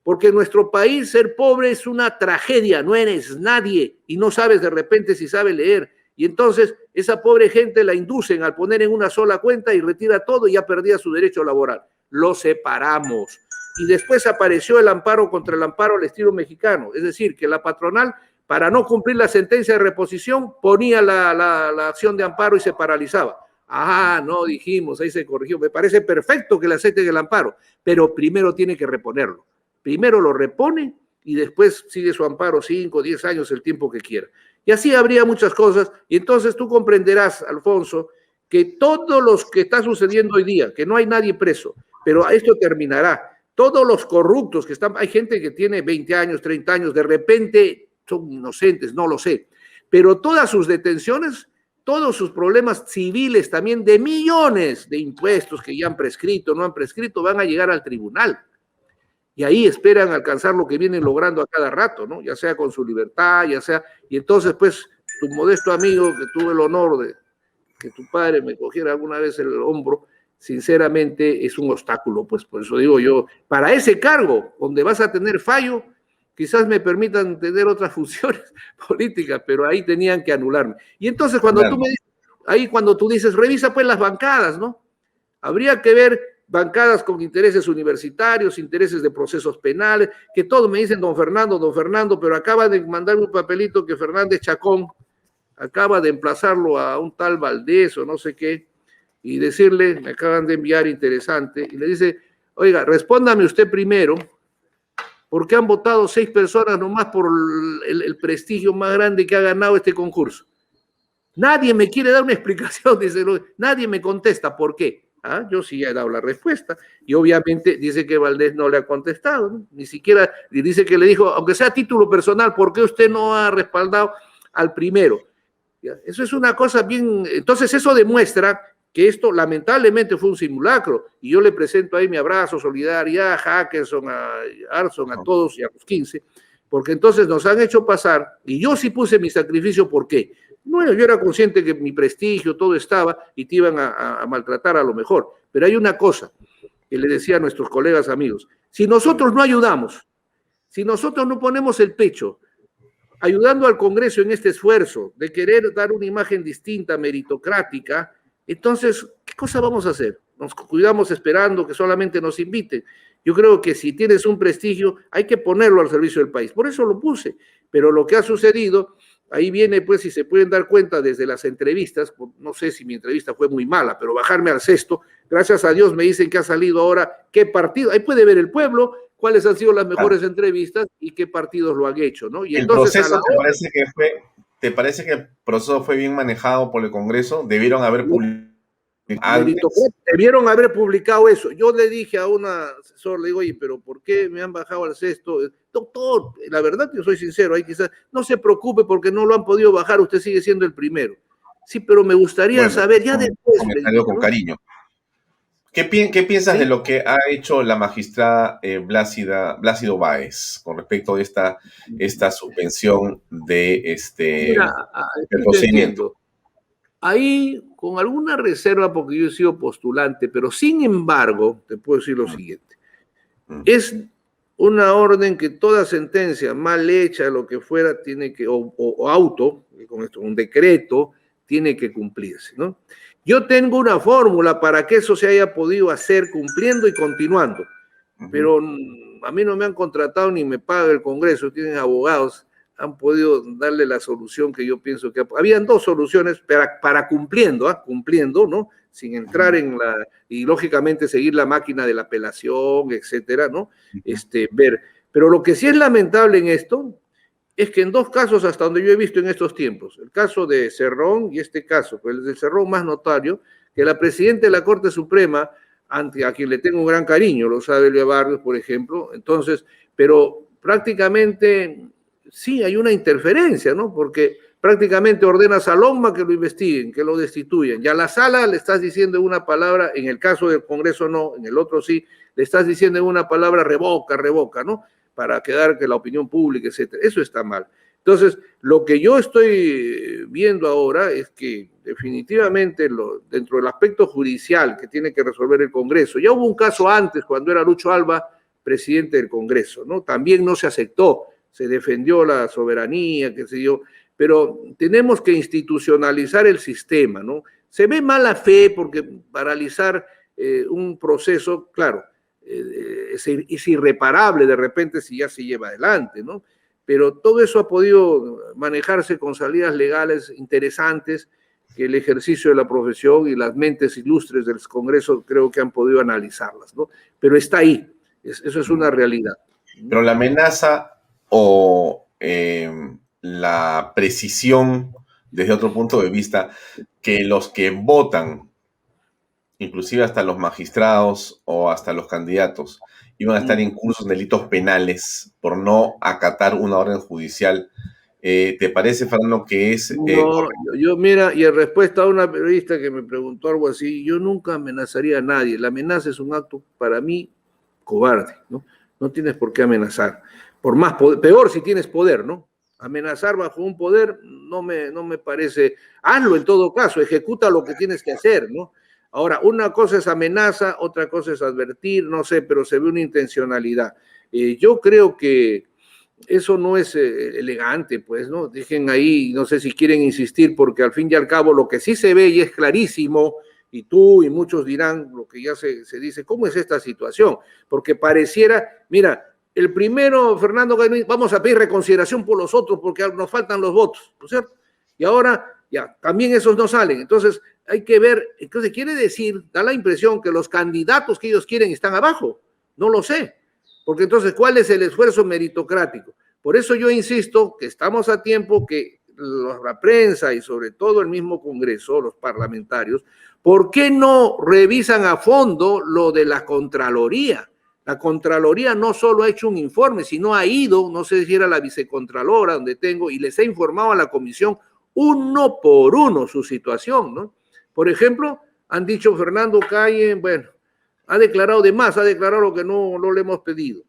porque en nuestro país ser pobre es una tragedia, no eres nadie y no sabes de repente si sabes leer. Y entonces esa pobre gente la inducen al poner en una sola cuenta y retira todo y ya perdía su derecho laboral. Lo separamos. Y después apareció el amparo contra el amparo al estilo mexicano. Es decir, que la patronal para no cumplir la sentencia de reposición, ponía la acción de amparo y se paralizaba. Ah, no, dijimos, ahí se corrigió. Me parece perfecto que le acepten el amparo, pero primero tiene que reponerlo. Primero lo repone y después sigue su amparo 5, 10 años, el tiempo que quiera. Y así habría muchas cosas. Y entonces tú comprenderás, Alfonso, que todo lo que está sucediendo hoy día, que no hay nadie preso, pero esto terminará. Todos los corruptos que están, hay gente que tiene 20 años, 30 años, de repente son inocentes, no lo sé, pero todas sus detenciones, todos sus problemas civiles también de millones de impuestos que ya han prescrito, no han prescrito, van a llegar al tribunal. Y ahí esperan alcanzar lo que vienen logrando a cada rato, ¿no? Ya sea con su libertad, ya sea... Y entonces, pues, tu modesto amigo, que tuve el honor de que tu padre me cogiera alguna vez el hombro, sinceramente es un obstáculo, pues por eso digo yo, para ese cargo, donde vas a tener fallo, quizás me permitan tener otras funciones políticas, pero ahí tenían que anularme. Y entonces cuando tú me dices, ahí cuando tú dices, revisa pues las bancadas, ¿no? Habría que ver bancadas con intereses universitarios, intereses de procesos penales, que todos me dicen don Fernando, pero acaba de mandarme un papelito que Fernández Chacón acaba de emplazarlo a un tal Valdés o no sé qué, y decirle, me acaban de enviar interesante, y le dice, oiga, respóndame usted primero, ¿por qué han votado 6 personas nomás por el prestigio más grande que ha ganado este concurso? Nadie me quiere dar una explicación, dice, nadie me contesta, ¿por qué? ¿Ah? Yo sí he dado la respuesta, y obviamente dice que Valdés no le ha contestado, ¿no? Ni siquiera, y dice que le dijo, aunque sea a título personal, ¿por qué usted no ha respaldado al primero? Eso es una cosa bien, entonces eso demuestra que esto lamentablemente fue un simulacro, y yo le presento ahí mi abrazo, solidaridad a Hackerson, a Arson, a todos y a los 15, porque entonces nos han hecho pasar, y yo sí puse mi sacrificio, ¿por qué? Bueno, yo era consciente que mi prestigio, todo estaba, y te iban a maltratar a lo mejor, pero hay una cosa que le decía a nuestros colegas amigos, si nosotros no ayudamos, si nosotros no ponemos el pecho, ayudando al Congreso en este esfuerzo de querer dar una imagen distinta, meritocrática, entonces, ¿qué cosa vamos a hacer? Nos cuidamos esperando que solamente nos inviten. Yo creo que si tienes un prestigio, hay que ponerlo al servicio del país. Por eso lo puse. Pero lo que ha sucedido, ahí viene, pues, si se pueden dar cuenta desde las entrevistas, no sé si mi entrevista fue muy mala, pero bajarme al cesto, gracias a Dios me dicen que ha salido ahora qué partido, ahí puede ver el pueblo, cuáles han sido las mejores entrevistas y qué partidos lo han hecho, ¿no? Y el entonces, proceso, ¿te parece que el proceso fue bien manejado por el Congreso? ¿Debieron haber publicado antes? Debieron haber publicado eso. Yo le dije a un asesor, le digo, oye, pero ¿por qué me han bajado al cesto? Doctor, la verdad que soy sincero, ahí quizás, no se preocupe porque no lo han podido bajar, usted sigue siendo el primero. Sí, pero me gustaría saber, ya después... Comentario con cariño. ¿Qué piensas de lo que ha hecho la magistrada Blásido Báez con respecto a esta suspensión de del procedimiento? Ahí, con alguna reserva, porque yo he sido postulante, pero sin embargo, te puedo decir lo siguiente. Es una orden que toda sentencia mal hecha, lo que fuera, tiene que, o auto, con esto, un decreto, tiene que cumplirse, ¿no? Yo tengo una fórmula para que eso se haya podido hacer cumpliendo y continuando, pero a mí no me han contratado ni me paga el Congreso, tienen abogados, han podido darle la solución que yo pienso que... Habían 2 soluciones para cumpliendo, ¿no? Sin entrar en la... Y lógicamente seguir la máquina de la apelación, etcétera, ¿no? Ver. Pero lo que sí es lamentable en esto es que en 2 casos, hasta donde yo he visto en estos tiempos, el caso de Cerrón y este caso, pues el de Cerrón más notario, que la presidenta de la Corte Suprema, a quien le tengo un gran cariño, lo sabe Elia Barrios, por ejemplo, entonces, pero prácticamente sí hay una interferencia, ¿no? Porque prácticamente ordenas a Longman que lo investiguen, que lo destituyan. Y a la sala le estás diciendo una palabra, en el caso del Congreso no, en el otro sí, le estás diciendo una palabra revoca, ¿no? Para quedar que la opinión pública, etcétera. Eso está mal. Entonces, lo que yo estoy viendo ahora es que definitivamente dentro del aspecto judicial que tiene que resolver el Congreso, ya hubo un caso antes cuando era Lucho Alba presidente del Congreso, ¿no? También no se aceptó, se defendió la soberanía, qué sé yo, pero tenemos que institucionalizar el sistema, ¿no? Se ve mala fe porque paralizar un proceso, claro, es irreparable de repente si ya se lleva adelante, ¿no? pero todo eso ha podido manejarse con salidas legales interesantes que el ejercicio de la profesión y las mentes ilustres del Congreso creo que han podido analizarlas, ¿no? Pero está ahí, eso es una realidad. Pero la amenaza o la precisión desde otro punto de vista, que los que votan, inclusive hasta los magistrados o hasta los candidatos, iban a estar incursos en delitos penales por no acatar una orden judicial. ¿Te parece, Fernando, que es No, yo mira, y en respuesta a una periodista que me preguntó algo así, yo nunca amenazaría a nadie. La amenaza es un acto, para mí, cobarde, ¿no? No tienes por qué amenazar. Por más poder, peor si tienes poder, ¿no? Amenazar bajo un poder no me parece. Hazlo en todo caso, ejecuta lo que tienes que hacer, ¿no? Ahora, una cosa es amenaza, otra cosa es advertir, no sé, pero se ve una intencionalidad. Yo creo que eso no es elegante, pues, ¿no? Dejen ahí, no sé si quieren insistir, porque al fin y al cabo lo que sí se ve y es clarísimo, y tú y muchos dirán lo que ya se dice, ¿cómo es esta situación? Porque pareciera, mira, el primero, Fernando, vamos a pedir reconsideración por los otros porque nos faltan los votos, ¿no es cierto? Y ahora, ya, también esos no salen. Entonces, hay que ver, entonces quiere decir, da la impresión que los candidatos que ellos quieren están abajo. No lo sé. Porque entonces, ¿cuál es el esfuerzo meritocrático? Por eso yo insisto que estamos a tiempo que la prensa y sobre todo el mismo Congreso, los parlamentarios, ¿por qué no revisan a fondo lo de la Contraloría? La Contraloría no solo ha hecho un informe, sino ha ido, no sé si era la vicecontralora donde tengo, y les ha informado a la comisión uno por uno su situación, ¿no? Por ejemplo, han dicho Fernando Calle, bueno, ha declarado de más, ha declarado lo que no le hemos pedido.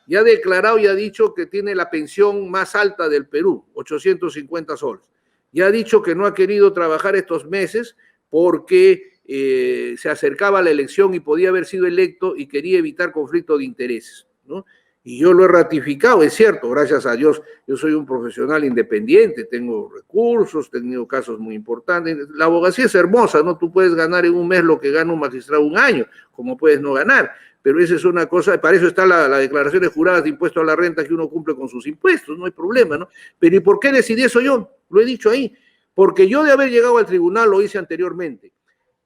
Y ha declarado y ha dicho que tiene la pensión más alta del Perú, 850 soles. Y ha dicho que no ha querido trabajar estos meses porque se acercaba a la elección y podía haber sido electo y quería evitar conflicto de intereses, ¿no? Y yo lo he ratificado, es cierto, gracias a Dios, yo soy un profesional independiente, tengo recursos, he tenido casos muy importantes. La abogacía es hermosa, ¿no? Tú puedes ganar en un mes lo que gana un magistrado un año, como puedes no ganar, pero esa es una cosa, para eso está la declaración de juradas de impuesto a la renta, que uno cumple con sus impuestos, no hay problema, ¿no? Pero ¿y por qué decidí eso yo? Lo he dicho ahí, porque yo de haber llegado al tribunal lo hice anteriormente.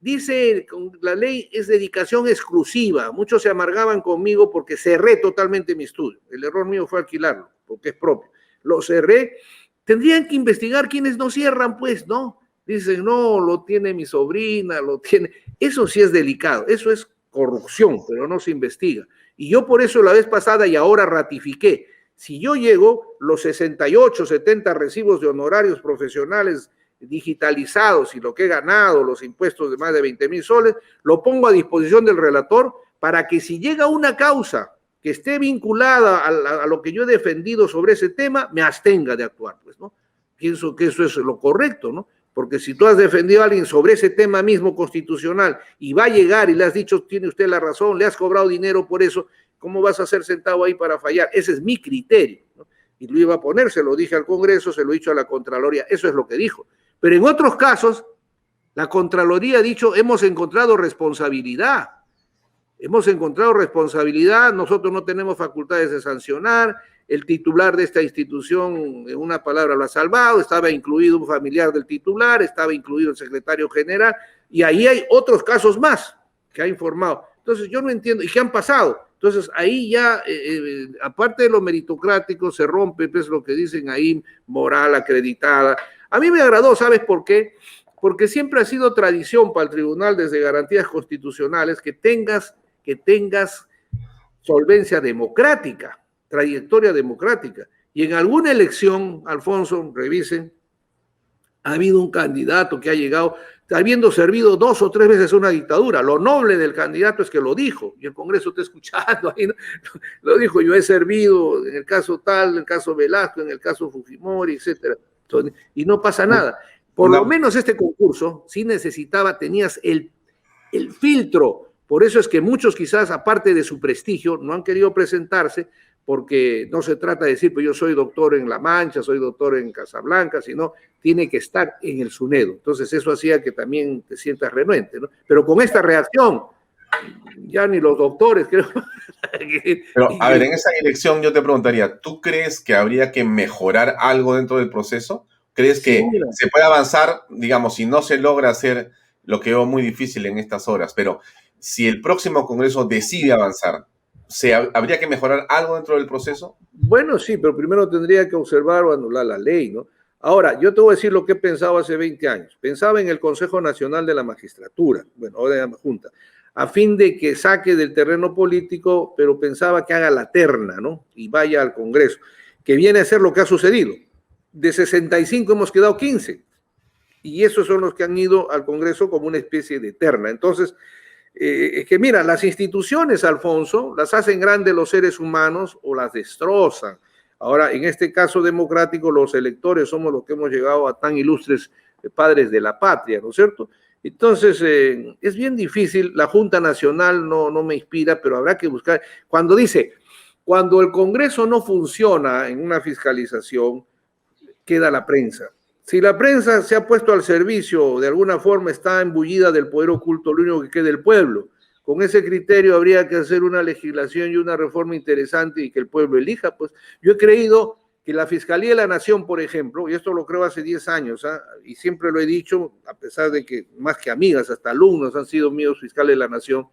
Dice, la ley es dedicación exclusiva. Muchos se amargaban conmigo porque cerré totalmente mi estudio. El error mío fue alquilarlo, porque es propio. Lo cerré. Tendrían que investigar quienes no cierran, pues, ¿no? Dicen, no, lo tiene mi sobrina, lo tiene. Eso sí es delicado, eso es corrupción, pero no se investiga. Y yo por eso la vez pasada y ahora ratifiqué. Si yo llego, los 68, 70 recibos de honorarios profesionales digitalizados y lo que he ganado, los impuestos de más de 20,000 soles, lo pongo a disposición del relator para que si llega una causa que esté vinculada a lo que yo he defendido sobre ese tema, me abstenga de actuar, pues, ¿no? Pienso que eso es lo correcto, ¿no? Porque si tú has defendido a alguien sobre ese tema mismo constitucional y va a llegar y le has dicho, tiene usted la razón, le has cobrado dinero por eso, ¿cómo vas a ser sentado ahí para fallar? Ese es mi criterio, ¿no? Y lo iba a poner, se lo dije al Congreso, se lo he dicho a la Contraloría, eso es lo que dijo. Pero en otros casos, la Contraloría ha dicho, hemos encontrado responsabilidad. Hemos encontrado responsabilidad, nosotros no tenemos facultades de sancionar, el titular de esta institución, en una palabra, lo ha salvado, estaba incluido un familiar del titular, estaba incluido el secretario general, y ahí hay otros casos más que ha informado. Entonces, yo no entiendo, ¿y qué han pasado? Entonces, ahí ya, aparte de lo meritocrático, se rompe, pues, lo que dicen ahí, moral acreditada. A mí me agradó, ¿sabes por qué? Porque siempre ha sido tradición para el tribunal desde garantías constitucionales que tengas solvencia democrática, trayectoria democrática. Y en alguna elección, Alfonso, revisen, ha habido un candidato que ha llegado habiendo servido 2 o 3 veces una dictadura. Lo noble del candidato es que lo dijo, y el Congreso está escuchando, ahí, ¿no? Lo dijo, yo he servido en el caso tal, en el caso Velasco, en el caso Fujimori, etcétera. Y no pasa nada. Por lo menos este concurso sí necesitaba, tenías el filtro. Por eso es que muchos quizás, aparte de su prestigio, no han querido presentarse, porque no se trata de decir, pues yo soy doctor en La Mancha, soy doctor en Casablanca, sino tiene que estar en el SUNEDO. Entonces eso hacía que también te sientas renuente, ¿no? Pero con esta reacción, Ya ni los doctores, creo. Pero, a ver, en esa dirección yo te preguntaría, ¿tú crees que habría que mejorar algo dentro del proceso? ¿Crees Sí, que mira, se puede avanzar, digamos, si no se logra hacer lo que veo muy difícil en estas horas, pero si el próximo Congreso decide avanzar, ¿habría que mejorar algo dentro del proceso? bueno, sí, pero primero tendría que observar o anular la ley, ¿no? Ahora, yo te voy a decir lo que he pensado hace 20 años. Pensaba en el Consejo Nacional de la Magistratura, bueno, ahora de la Junta, a fin de que saque del terreno político, pero pensaba que haga la terna, ¿no? Y vaya al Congreso, que viene a ser lo que ha sucedido. De 65 hemos quedado 15, y esos son los que han ido al Congreso como una especie de terna. Entonces, es que mira, las instituciones, Alfonso, las hacen grandes los seres humanos o las destrozan. Ahora, en este caso democrático, los electores somos los que hemos llegado a tan ilustres padres de la patria, ¿no es cierto? Entonces, es bien difícil, la Junta Nacional no me inspira, pero habrá que buscar, cuando el Congreso no funciona en una fiscalización, queda la prensa. Si la prensa se ha puesto al servicio, de alguna forma está embullida del poder oculto, lo único que queda es el pueblo. Con ese criterio habría que hacer una legislación y una reforma interesante y que el pueblo elija. Pues yo he creído que la Fiscalía de la Nación, por ejemplo, y esto lo creo hace 10 años, y siempre lo he dicho, a pesar de que más que amigas, hasta alumnos han sido míos fiscales de la Nación,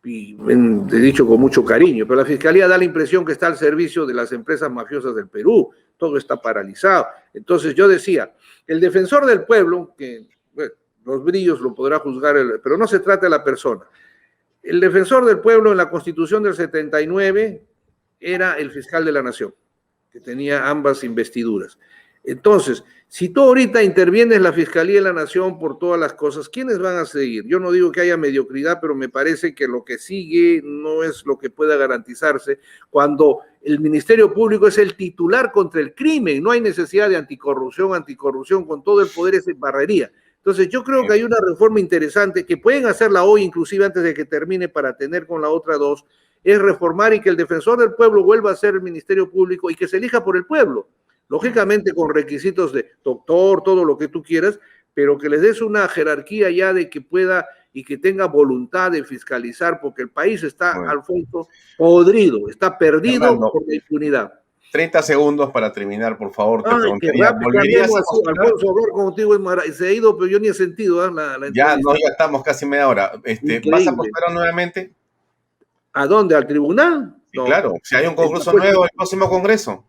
y he dicho con mucho cariño, pero la Fiscalía da la impresión que está al servicio de las empresas mafiosas del Perú, todo está paralizado. Entonces yo decía, el defensor del pueblo, que bueno, los brillos lo podrá juzgar, pero no se trata de la persona. El defensor del pueblo en la Constitución del 79 era el fiscal de la Nación, que tenía ambas investiduras. Entonces, si tú ahorita intervienes la Fiscalía de la Nación por todas las cosas, ¿quiénes van a seguir? Yo no digo que haya mediocridad, pero me parece que lo que sigue no es lo que pueda garantizarse cuando el Ministerio Público es el titular contra el crimen. No hay necesidad de anticorrupción, con todo el poder es barrería. Entonces, yo creo que hay una reforma interesante que pueden hacerla hoy, inclusive antes de que termine, para tener con la otra dos, es reformar y que el defensor del pueblo vuelva a ser el Ministerio Público y que se elija por el pueblo. Lógicamente con requisitos de doctor, todo lo que tú quieras, pero que les des una jerarquía ya de que pueda y que tenga voluntad de fiscalizar, porque el país está, Alfonso, podrido, está perdido Fernando, por la impunidad. 30 segundos para terminar, por favor. Te Ay, qué preguntaría, rápido, ¿volverías a así, postular? Alfonso, hablar contigo se ha ido, pero yo ni he sentido la Ya, entrevista. no, ya estamos casi media hora. ¿Vas a Increíble. postular nuevamente? ¿A dónde? ¿Al tribunal? Sí, No. claro, si hay un concurso Pues, nuevo, el próximo Congreso.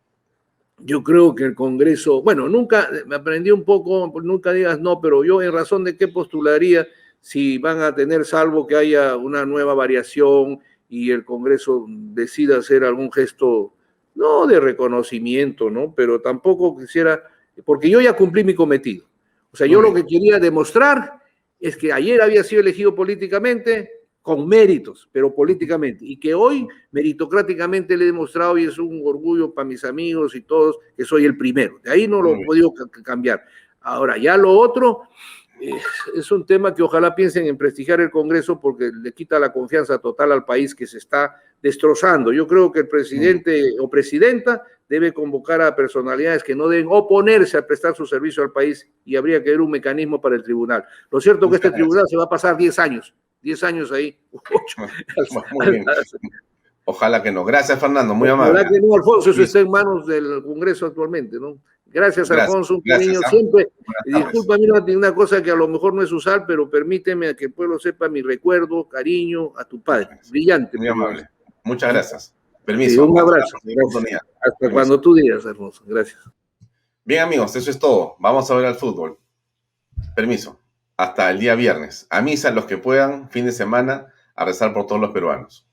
yo creo que el Congreso, bueno, nunca, me aprendí un poco, nunca digas no, pero yo en razón de qué postularía si van a tener, salvo que haya una nueva variación y el Congreso decida hacer algún gesto, no de reconocimiento, ¿no? Pero tampoco quisiera, porque yo ya cumplí mi cometido. O sea, yo lo que quería demostrar es que ayer había sido elegido políticamente, con méritos, pero políticamente, y que hoy meritocráticamente le he demostrado, y es un orgullo para mis amigos y todos, que soy el primero. De ahí no lo he podido cambiar. Ahora, ya lo otro es un tema que ojalá piensen en prestigiar el Congreso porque le quita la confianza total al país que se está destrozando. Yo creo que el presidente o presidenta debe convocar a personalidades que no deben oponerse a prestar su servicio al país y habría que ver un mecanismo para el tribunal. Lo cierto es que este tribunal se va a pasar 10 años. 10 años ahí. Muy bien. Ojalá que no. Gracias, Fernando. Muy amable. Ojalá que no, Alfonso. Eso está en manos del Congreso actualmente, ¿no? Gracias, Alfonso. Un cariño siempre. Discúlpame una cosa que a lo mejor no es usar, pero permíteme a que el pueblo sepa mi recuerdo, cariño a tu padre. Brillante. Muy amable. Muchas gracias. Permiso. Sí, un abrazo. Hasta cuando tú digas, Alfonso. Gracias. Bien, amigos, eso es todo. Vamos a ver al fútbol. Permiso. Hasta el día viernes. A misa los que puedan, fin de semana, a rezar por todos los peruanos.